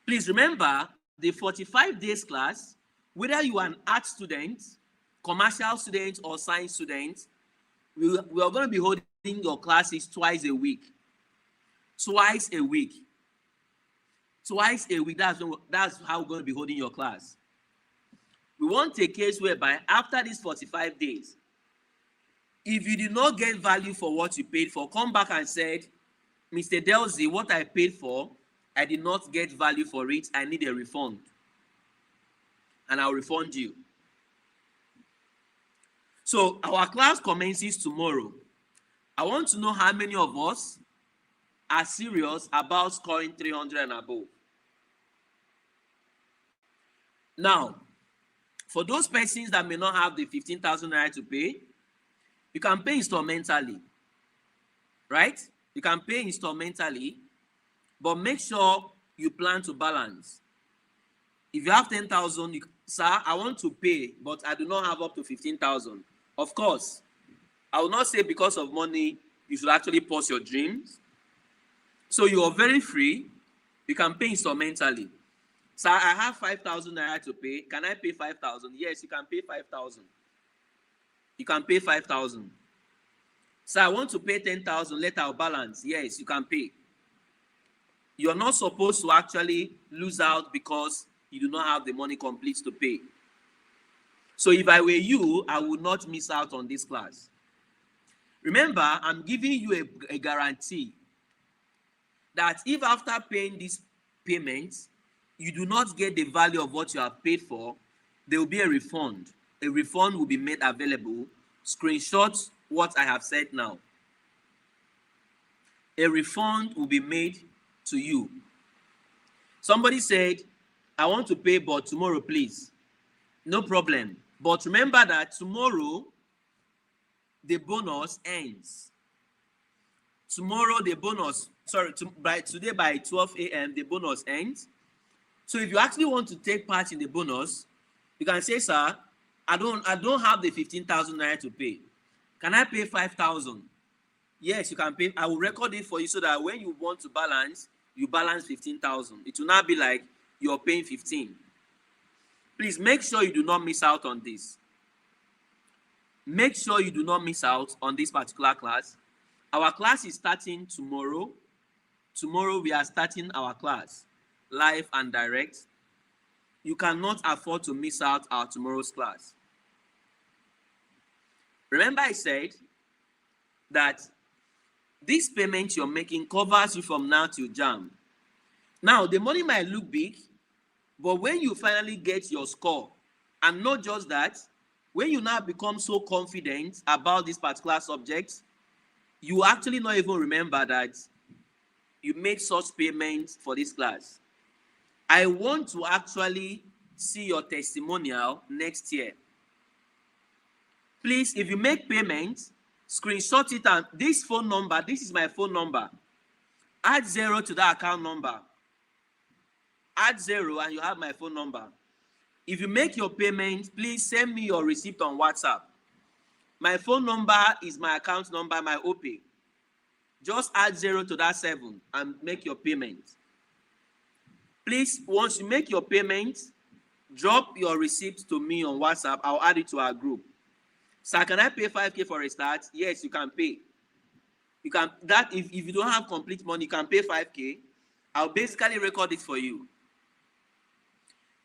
Please remember, the 45 days class, whether you are an art student, commercial student, or science student, we are going to be holding your classes twice a week. Twice a week. Twice a week. That's how we're going to be holding your class. We want a case whereby after these 45 days, if you did not get value for what you paid for, come back and said, Mr. Delzi, what I paid for, I did not get value for it. I need a refund. And I'll refund you. So our class commences tomorrow. I want to know how many of us are serious about scoring 300 and above. Now, for those persons that may not have the 15,000 naira to pay, you can pay instrumentally, right? You can pay instrumentally, but make sure you plan to balance. If you have 10,000, sir, I want to pay, but I do not have up to 15,000. Of course, I will not say because of money, you should actually pause your dreams. So you are very free. You can pay instrumentally. Sir, I have 5,000 naira to pay. Can I pay 5,000? Yes, you can pay 5,000. You can pay 5,000. Sir, I want to pay 10,000. Let our balance. Yes, you can pay. You're not supposed to actually lose out because you do not have the money complete to pay. So if I were you, I would not miss out on this class. Remember, I'm giving you a guarantee that if after paying this payment, you do not get the value of what you have paid for, there will be a refund. A refund will be made available. Screenshot what I have said now. A refund will be made to you. Somebody said, I want to pay, but tomorrow, please. No problem. But remember that tomorrow, the bonus ends. Tomorrow, the bonus, today by 12 a.m., the bonus ends. So if you actually want to take part in the bonus, you can say, sir, I don't have the 15,000 naira to pay. Can I pay 5,000? Yes, you can pay. I will record it for you so that when you want to balance, you balance 15,000. It will not be like you're paying 15. Please make sure you do not miss out on this. Make sure you do not miss out on this particular class. Our class is starting tomorrow. Tomorrow we are starting our class, live and direct. You cannot afford to miss out our tomorrow's class. Remember I said that this payment you're making covers you from now till Jamb. Now, the money might look big, but when you finally get your score, and not just that, When you now become so confident about this particular subject, you actually not even remember that you made such payments for this class. I want to actually see your testimonial next year. Please, if you make payments, screenshot it, and this phone number, this is my phone number. Add 0 to that account number. Add 0 and you have my phone number. If you make your payment, please send me your receipt on WhatsApp. My phone number is my account number, my OPay. Just add 0 to that 7 and make your payment. Please, once you make your payment, drop your receipt to me on WhatsApp. I'll add it to our group. Sir, can I pay 5K for a start? Yes, you can pay. You can, that if you don't have complete money, you can pay 5K. I'll basically record it for you.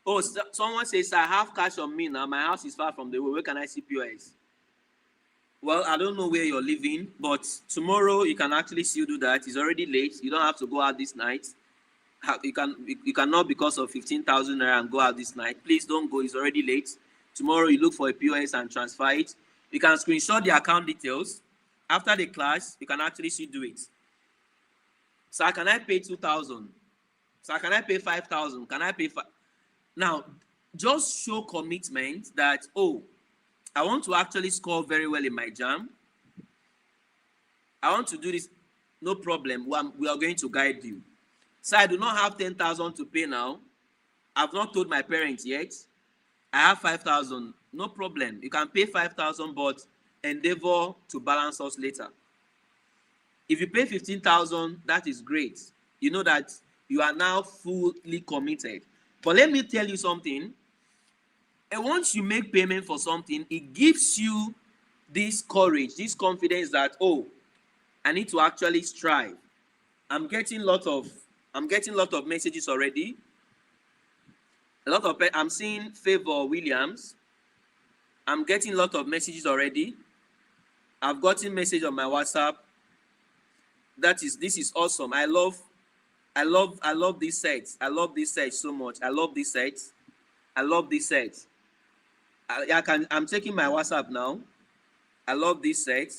Oh, someone says, I have cash on me now. My house is far from the way. Where can I see POS? Well, I don't know where you're living, but tomorrow you can actually still do that. It's already late. You don't have to go out this night. You cannot, because of 15,000 naira, and go out this night. Please don't go. It's already late. Tomorrow you look for a POS and transfer it. You can screenshot the account details. After the class, you can actually still do it. Sir, can I pay 2,000? Sir, can I pay 5,000? Can I pay 5? Now, just show commitment that, oh, I want to actually score very well in my Jamb. I want to do this. No problem. We are going to guide you. So I do not have 10,000 to pay now. I've not told my parents yet. I have 5,000. No problem. You can pay 5,000, but endeavor to balance us later. If you pay 15,000, that is great. You know that you are now fully committed. But let me tell you something. And once you make payment for something, it gives you this courage, this confidence that, oh, I need to actually strive. I'm getting a lot of messages already. I'm seeing Favor Williams. I'm getting a lot of messages already. I've gotten message on my WhatsApp. This is awesome. I love this set. I love this set so much. I love this set. I love this set. I'm checking my WhatsApp now. I love this set.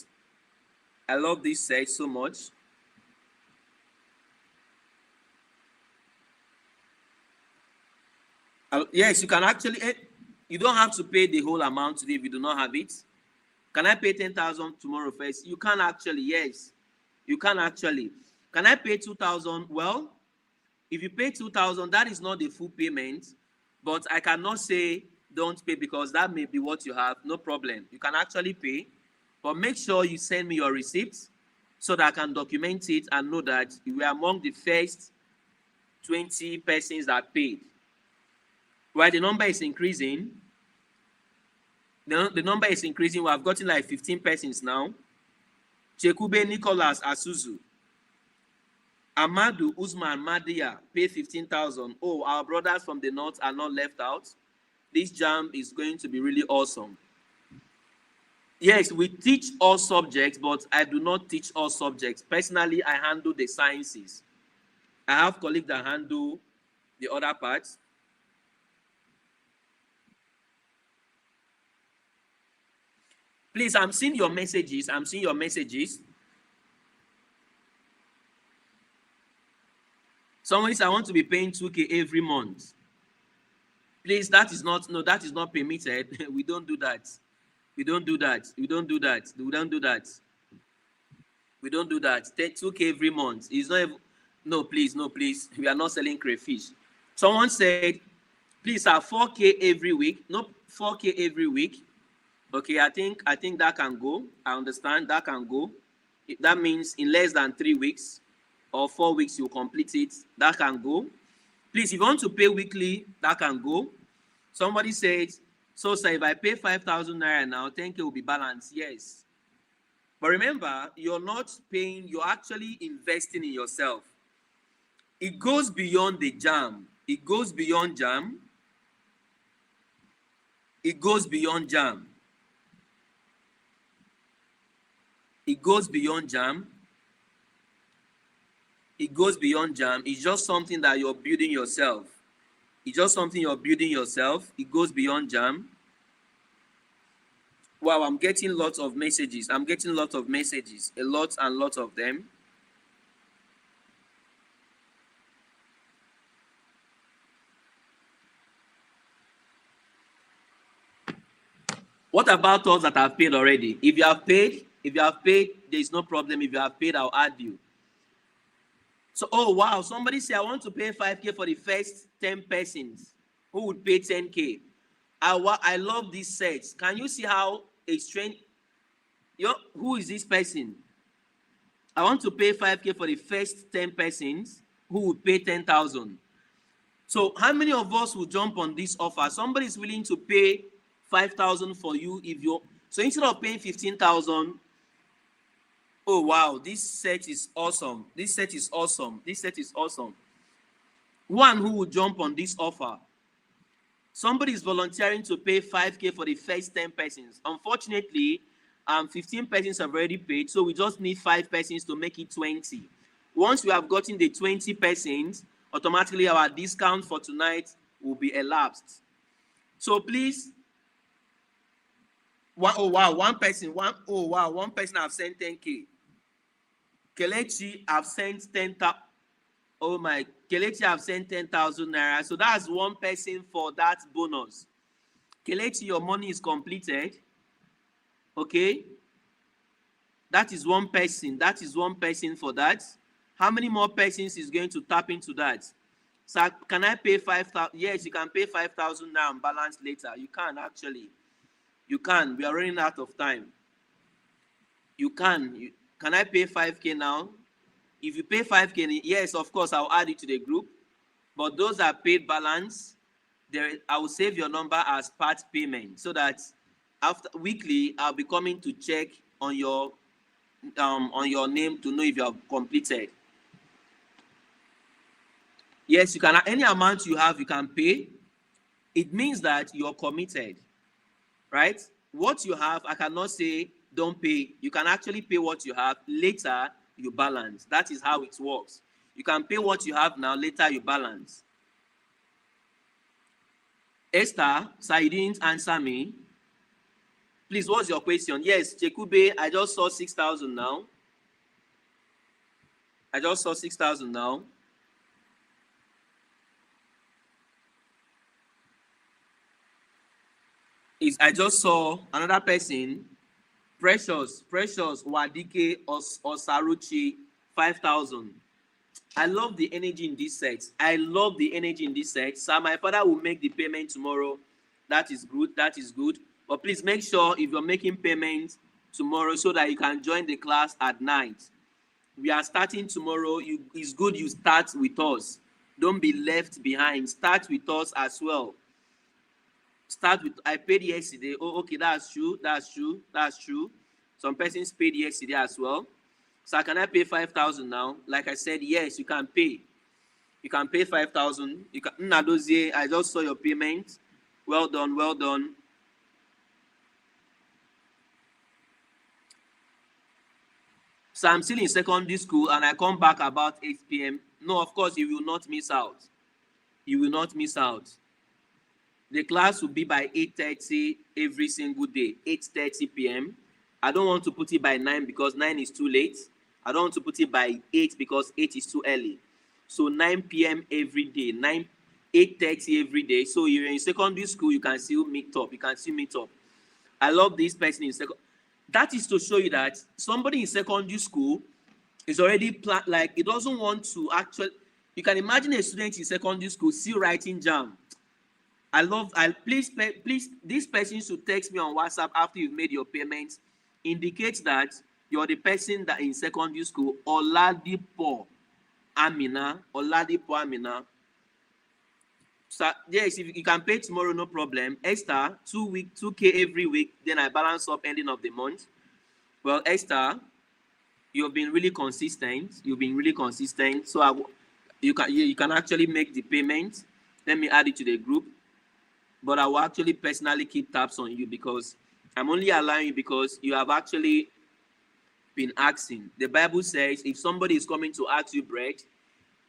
I love this set so much. Yes, you can actually, you don't have to pay the whole amount today if you do not have it. Can I pay 10,000 tomorrow first? You can actually, yes. You can actually. Can I pay 2,000? Well, if you pay 2,000, that is not the full payment, but I cannot say don't pay because that may be what you have. No problem. You can actually pay, but make sure you send me your receipts so that I can document it and know that you were among the first 20 persons that paid. Right, the number is increasing. The number is increasing. We have gotten like 15 persons now. Chekube Nicholas Asuzu. Amadu Usman Madia pay 15,000. Oh, our brothers from the north are not left out. This Jamb is going to be really awesome. Yes, we teach all subjects, but I do not teach all subjects. Personally, I handle the sciences. I have colleagues that handle the other parts. Please, I'm seeing your messages. I'm seeing your messages. Someone says, I want to be paying 2K every month. Please, that is not permitted. We don't do that. We don't do that. We don't do that. We don't do that. We don't do that. 2K every month. It's not even, no, please, no, please. We are not selling crayfish. Someone said, please, 4K every week. No, 4K every week. Okay, I think that can go. I understand that can go. That means in less than 3 weeks or 4 weeks you complete it. That can go. Please, if you want to pay weekly, that can go. Somebody said, so sir, if I pay 5,000 naira now, 10K will be balanced. Yes. But remember, you're not paying, you're actually investing in yourself. It goes beyond the Jamb. It goes beyond Jamb. It goes beyond Jamb. It goes beyond Jamb. It goes beyond Jamb. It's just something that you're building yourself. It's just something you're building yourself. It goes beyond Jamb. Wow, I'm getting lots of messages. I'm getting lots of messages. A lot and lots of them. What about those that have paid already? If you have paid, there is no problem. If you have paid, I'll add you. So, oh wow, somebody say I want to pay 5K for the first 10 persons who would pay 10K. I love these sets. Can you see how a strange, who is this person? I want to pay 5K for the first 10 persons who would pay 10,000. So how many of us will jump on this offer? Somebody is willing to pay 5,000 for you if you, so instead of paying 15,000, oh wow, this set is awesome. This set is awesome. This set is awesome. One who will jump on this offer. Somebody is volunteering to pay 5K for the first 10 persons. Unfortunately, 15 persons have already paid, so we just need 5 persons to make it 20. Once we have gotten the 20 persons, automatically our discount for tonight will be elapsed. So please, one person have sent 10K. Kelechi have sent 10,000. Oh my, Kelechi have sent 10,000 naira. So that's one person for that bonus. Kelechi, your money is completed. Okay. That is one person. That is one person for that. How many more persons is going to tap into that? So can I pay 5,000? Yes, you can pay 5,000 now and balance later. You can actually. You can. We are running out of time. You can. Can I pay 5K now? If you pay 5K, yes, of course, I'll add it to the group. But those that paid balance, I will save your number as part payment so that after weekly, I'll be coming to check on your name to know if you have completed. Yes, you can. Any amount you have, you can pay. It means that you're committed, right? What you have, I cannot say don't pay. You can actually pay what you have. Later, you balance. That is how it works. You can pay what you have now. Later, you balance. Esther, sir, you didn't answer me. Please, what's your question? Yes, Chekube, I just saw 6,000 now. I just saw 6,000 now. I just saw another person, Precious Wadike Osaruchi, 5,000. I love the energy in this set. I love the energy in this set. So my father will make the payment tomorrow. That is good. That is good. But please make sure if you're making payments tomorrow so that you can join the class at night. We are starting tomorrow. It's good you start with us. Don't be left behind. Start with us as well. Start with, I paid yesterday. Oh, okay, that's true. That's true. That's true. Some persons paid yesterday as well. So can I pay 5,000 now? Like I said, yes, you can pay. You can pay 5,000. You can. Nadozie, I just saw your payment. Well done. Well done. So I'm still in secondary school and I come back about 8 p.m. No, of course, you will not miss out. You will not miss out. The class will be by 8:30 every single day, 8:30 p.m. I don't want to put it by 9 because 9 is too late. I don't want to put it by 8 because 8 is too early. So 9 p.m. every day, 8:30 every day. So you're in secondary school, you can still meet up. You can still meet up. I love this person in second. That is to show you that somebody in secondary school is already like it doesn't want to actually. You can imagine a student in secondary school still writing Jamb. Please, this person should text me on WhatsApp after you've made your payments. Indicates that you're the person that in secondary school, Oladipo Amina. So yes, if you can pay tomorrow, no problem. Esther, 2K every week, then I balance up ending of the month. Well, Esther, you've been really consistent. So you can actually make the payment. Let me add it to the group. But I will actually personally keep tabs on you because I'm only allowing you because you have actually been asking. The Bible says if somebody is coming to ask you bread,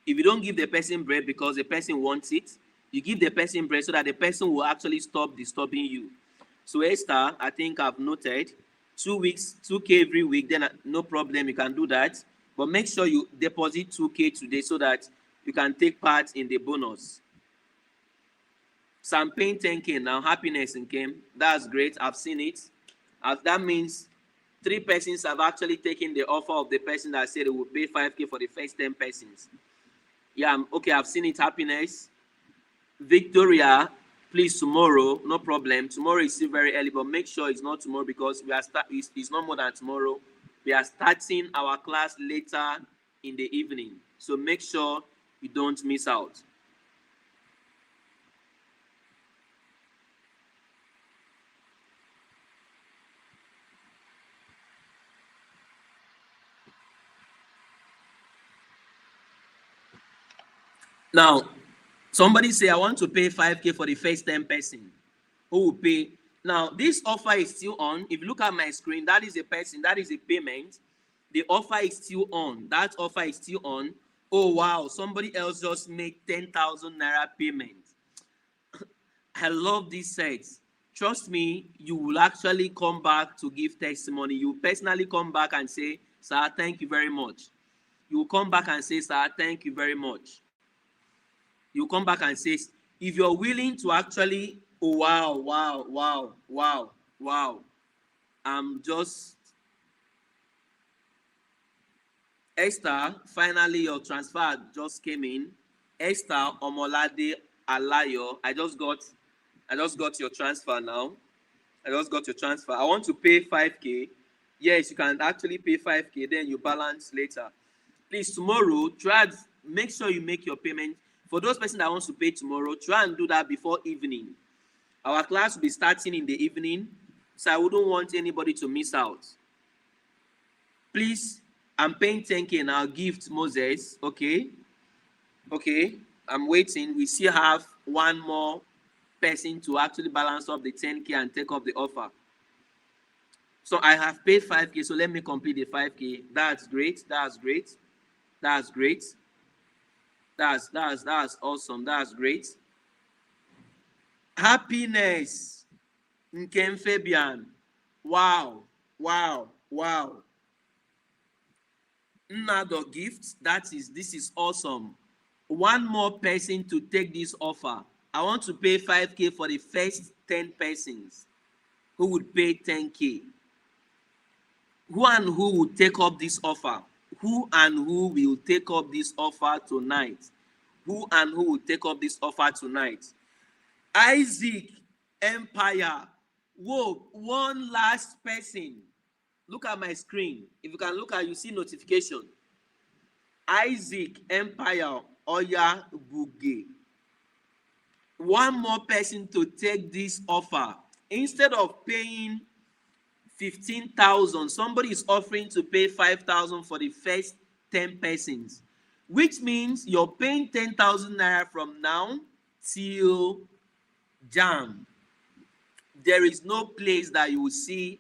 if you don't give the person bread because the person wants it, you give the person bread so that the person will actually stop disturbing you. So Esther, I think I've noted 2 weeks, 2K every week, then no problem, you can do that. But make sure you deposit 2K today so that you can take part in the bonus. So I'm paying 10K now, happiness in came. That's great, I've seen it. That means 3 persons have actually taken the offer of the person that said they will pay 5K for the first 10 persons. Yeah, okay, I've seen it, happiness. Victoria, please tomorrow, no problem. Tomorrow is still very early, but make sure it's not tomorrow because it's not more than tomorrow. We are starting our class later in the evening. So make sure you don't miss out. Now, somebody say, I want to pay 5K for the first 10 person. Who will pay? Now, this offer is still on. If you look at my screen, that is a person, that is a payment. The offer is still on. That offer is still on. Oh, wow. Somebody else just made 10,000 Naira payment. I love this set. Trust me, you will actually come back to give testimony. You personally come back and say, sir, thank you very much. You will come back and say, sir, thank you very much. You come back and say, if you're willing to actually, oh, wow, wow, wow, wow, wow. Esther, finally your transfer just came in. Esther Omolade Alayo, I just got your transfer now. I just got your transfer. I want to pay 5K. Yes, you can actually pay 5K, then you balance later. Please, tomorrow, try and make sure you make your payment. For those person that wants to pay tomorrow, try and do that before evening. Our class will be starting in the evening, so I wouldn't want anybody to miss out. Please, I'm paying 10K now, gift Moses, okay? Okay, I'm waiting. We still have one more person to actually balance up the 10K and take up the offer. So I have paid 5K, so let me complete the 5K. That's great, that's great, that's great. That's awesome, that's great. Happiness, Nkem Fabian. Wow, wow, wow. Another gift, this is awesome. One more person to take this offer. I want to pay 5K for the first 10 persons who would pay 10K. Who and who will take up this offer? Who and who will take up this offer tonight? Who and who will take up this offer tonight? Isaac Empire. Whoa, one last person. Look at my screen. If you can look at, you see notification. Isaac Empire Oya Buge. One more person to take this offer. Instead of paying 15,000, somebody is offering to pay 5,000 for the first 10 persons, which means you're paying 10,000 Naira from now till Jamb. There is no place that you will see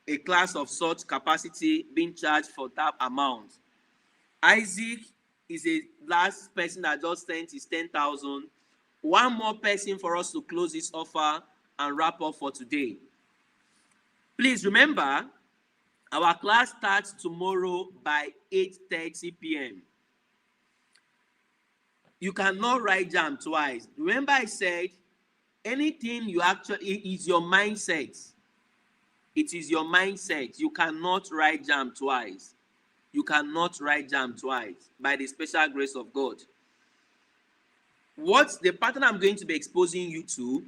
a class of such capacity being charged for that amount. Isaac is a last person that just sent his 10,000. One more person for us to close this offer and wrap up for today. Please remember, our class starts tomorrow by 8:30 p.m. You cannot write Jamb twice. Remember I said, anything you actually, it is your mindset. It is your mindset. You cannot write Jamb twice. You cannot write Jamb twice by the special grace of God. What's the pattern I'm going to be exposing you to?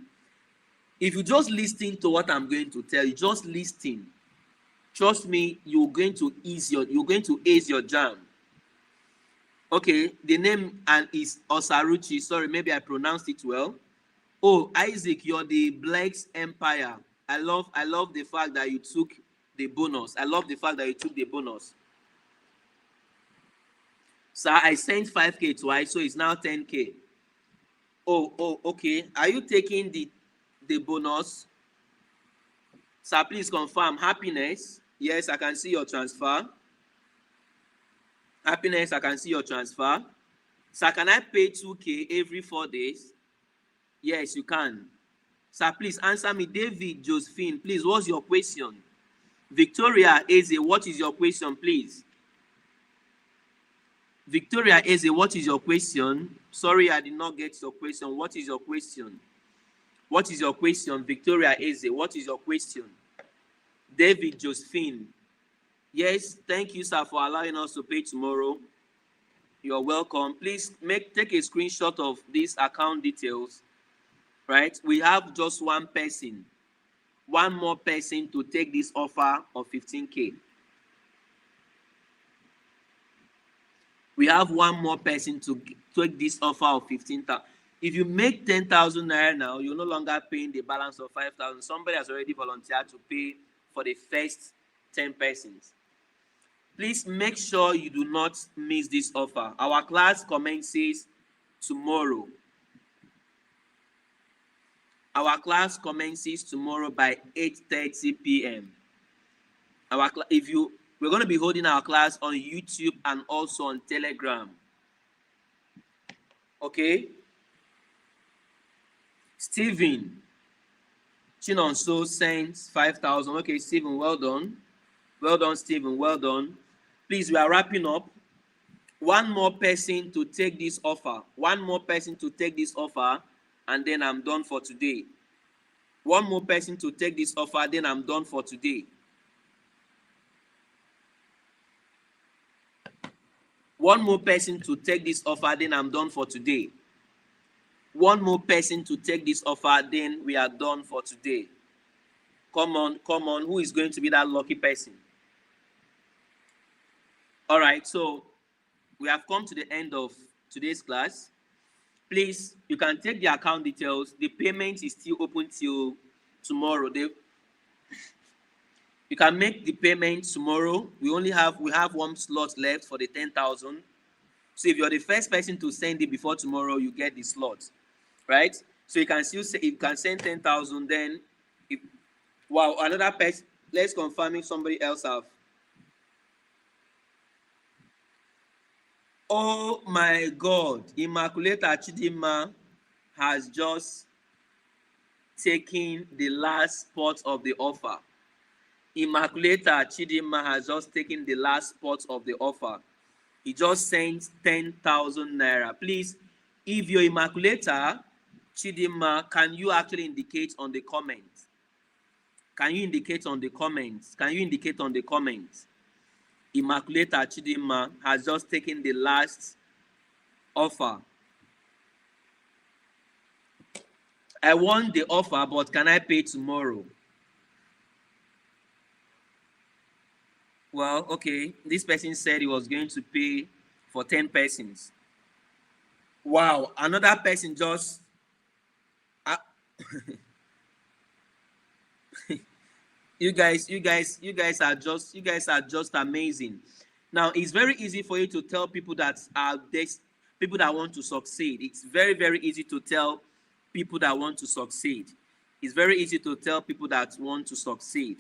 If you just listen to what I'm going to tell you, just listen. Trust me, you're going to ace your Jamb. Okay, the name is Osaruchi. Sorry, maybe I pronounced it well. Oh, Isaac, you're the Black's Empire. I love the fact that you took the bonus. I love the fact that you took the bonus. So I sent 5K twice, so it's now 10K. Oh, okay. Are you taking the bonus? Sir, please confirm. Happiness. Yes, I can see your transfer. Happiness, I can see your transfer. Sir, can I pay 2K every 4 days? Yes, you can. Sir, please answer me. David Josephine, please, what's your question? Victoria Eze, what is your question, please? Victoria Eze, what is your question? Sorry, I did not get your question. What is your question? What is your question? Victoria Eze, what is your question? David Josephine. Yes, thank you, sir, for allowing us to pay tomorrow. You're welcome. Please take a screenshot of these account details. Right? We have just one person, one more person to take this offer of 15K. We have one more person to take this offer of 15,000. If you make 10,000 naira now, you're no longer paying the balance of 5,000. Somebody has already volunteered to pay for the first 10 persons. Please make sure you do not miss this offer. Our class commences tomorrow. Our class commences tomorrow by 8:30 p.m. We're going to be holding our class on YouTube and also on Telegram. Okay? Stephen Chinonso sends 5,000. Okay, Stephen, well done. Well done, Stephen, well done. Please, we are wrapping up. One more person to take this offer. One more person to take this offer, and then I'm done for today. One more person to take this offer, then I'm done for today. One more person to take this offer, then I'm done for today. One more person to take this offer, then we are done for today. Come on, come on. Who is going to be that lucky person? All right, so we have come to the end of today's class. Please, you can take the account details. The payment is still open till tomorrow. You can make the payment tomorrow. We have one slot left for the 10,000. So if you're the first person to send it before tomorrow, you get the slot, right? So you can still say, you can send 10,000. Then, wow, another person. Let's confirm if somebody else have. Oh my God, Immaculate Chidima has just taken the last spot of the offer. Immaculate Chidima has just taken the last spot of the offer. He just sent 10,000 naira. Please, if you're Immaculate Chidima, can you actually indicate on the comments? Can you indicate on the comments? Can you indicate on the comments? Immaculate Chidima has just taken the last offer. I want the offer, but can I pay tomorrow? Well, okay. This person said he was going to pay for 10 persons. Wow, another person just you guys are just amazing. Now, it's very easy for you to tell people that people that want to succeed. It's very, very easy to tell people that want to succeed. It's very easy to tell people that want to succeed.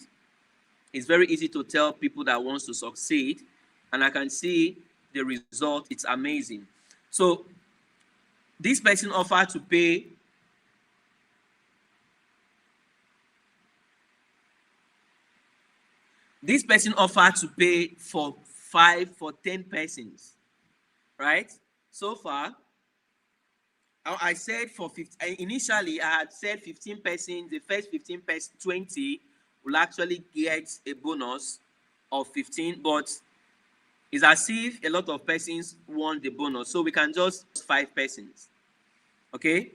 It's very easy to tell people that wants to succeed, and I can see the result. It's amazing. So this person offered to pay for 10 persons, right? So far, I said for 50. Initially, I had said 15 persons. The first 15 persons, 20 will actually get a bonus of 15, but it's as if a lot of persons want the bonus, so we can just 5 persons. Okay?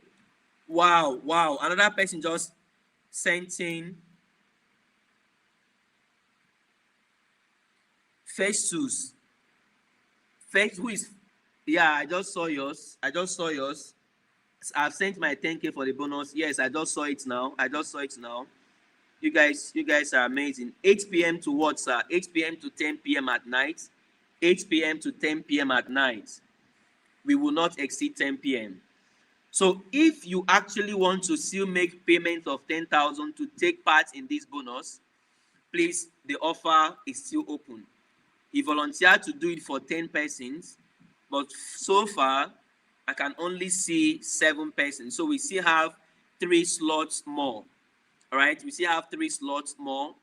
Wow, wow! Another person just sent in Festus. Who is? Yeah, I just saw yours. I've sent my 10K for the bonus. Yes, I just saw it now. You guys are amazing. 8 p.m. to what, sir? 8 p.m. to 10 p.m. at night. 8 p.m. to 10 p.m. at night. We will not exceed 10 p.m. So if you actually want to still make payment of 10,000 to take part in this bonus, please, the offer is still open. He volunteered to do it for 10 persons, but so far, I can only see 7 persons. So we still have 3 slots more. All right, we still have 3 slots more.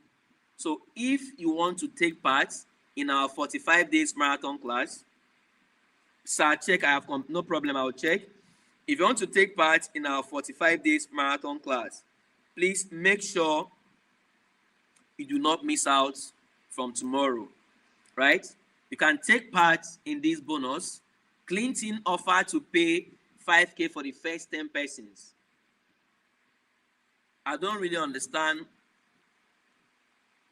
So if you want to take part in our 45 days marathon class, sir, check, I have no problem, I'll check. If you want to take part in our 45 days marathon class, please make sure you do not miss out from tomorrow, right? You can take part in this bonus. Clinton offered to pay 5K for the first 10 persons. I don't really understand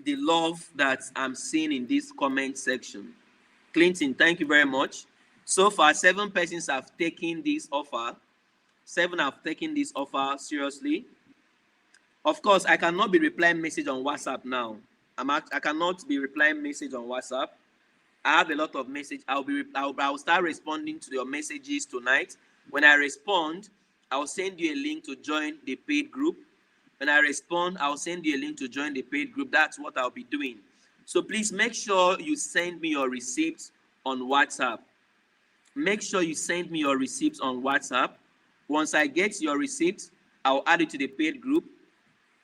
the love that I'm seeing in this comment section. Clinton, thank you very much. So far, 7 persons have taken this offer. 7 have taken this offer seriously. Of course, I cannot be replying message on WhatsApp now. I cannot be replying message on WhatsApp. I have a lot of message. I'll start responding to your messages tonight. When I respond, I'll send you a link to join the paid group. When I respond, I'll send you a link to join the paid group. That's what I'll be doing. So please make sure you send me your receipts on WhatsApp. Make sure you send me your receipts on WhatsApp. Once I get your receipts, I'll add it to the paid group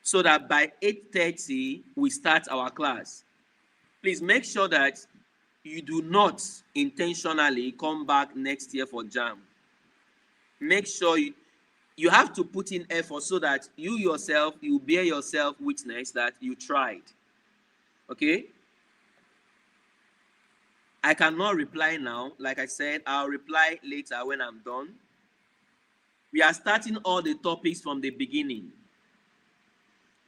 so that by 8:30, we start our class. Please make sure that you do not intentionally come back next year for Jamb. Make sure you have to put in effort so that you yourself, you bear yourself witness that you tried. Okay? I cannot reply now. Like I said, I'll reply later when I'm done. We are starting all the topics from the beginning.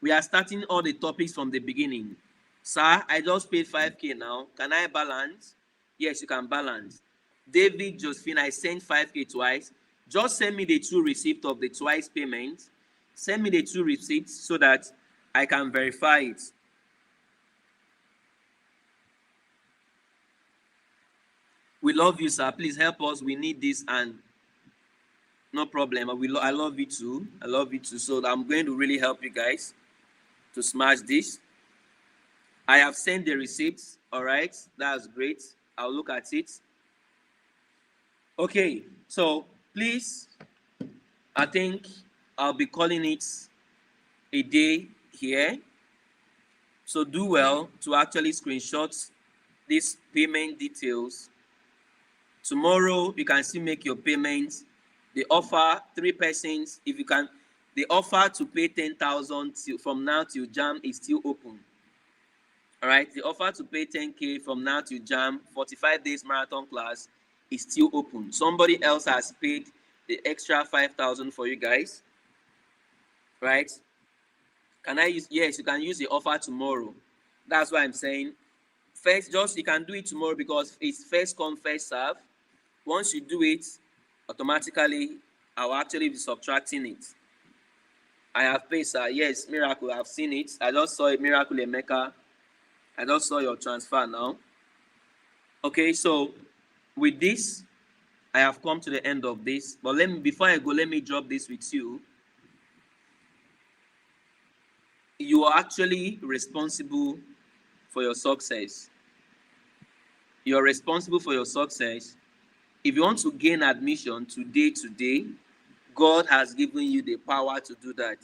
We are starting all the topics from the beginning. Sir, I just paid 5K now. Can I balance? Yes, you can balance. David, Josephine, I sent 5K twice. Just send me the 2 receipts of the twice payment. Send me the 2 receipts so that I can verify it. We love you, sir. Please help us. We need this, and no problem. I love you too. I love you too. So I'm going to really help you guys to smash this. I have sent the receipts. All right, that's great. I'll look at it. Okay, so please, I think I'll be calling it a day here. So do well to actually screenshot these payment details. Tomorrow, you can still make your payments. The offer, 3 persons, if you can, the offer to pay 10,000 from now till Jamb is still open. All right, the offer to pay 10K from now till Jamb, 45 days marathon class, is still open. Somebody else has paid the extra 5,000 for you guys, right? Can I use? Yes, you can use the offer tomorrow. That's why I'm saying first, you can do it tomorrow because it's first come, first serve. Once you do it, automatically, I'll actually be subtracting it. I have paid, sir. Yes, Miracle, I've seen it. I just saw it, Miracle Emeka. I just saw your transfer now. Okay, so with this, I have come to the end of this. But before I go, let me drop this with you. You are actually responsible for your success. You are responsible for your success. If you want to gain admission today, God has given you the power to do that.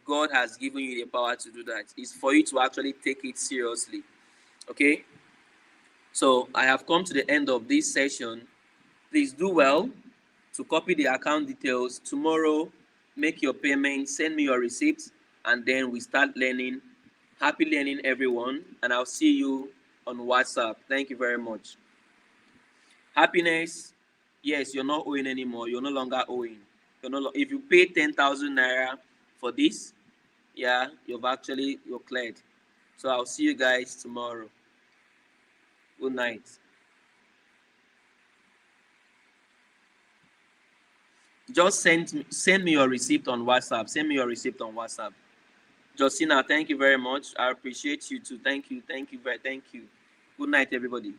God has given you the power to do that. It's for you to actually take it seriously. Okay? So I have come to the end of this session. Please do well to copy the account details. Tomorrow, make your payment, send me your receipts, and then we start learning. Happy learning, everyone. And I'll see you on WhatsApp. Thank you very much. Happiness, yes, you're not owing anymore. You're no longer owing. If you pay 10,000 naira for this, yeah, you're cleared. So I'll see you guys tomorrow. Good night. Just send me your receipt on WhatsApp. Send me your receipt on WhatsApp. Justina, thank you very much. I appreciate you too. Thank you. Thank you. Good night, everybody.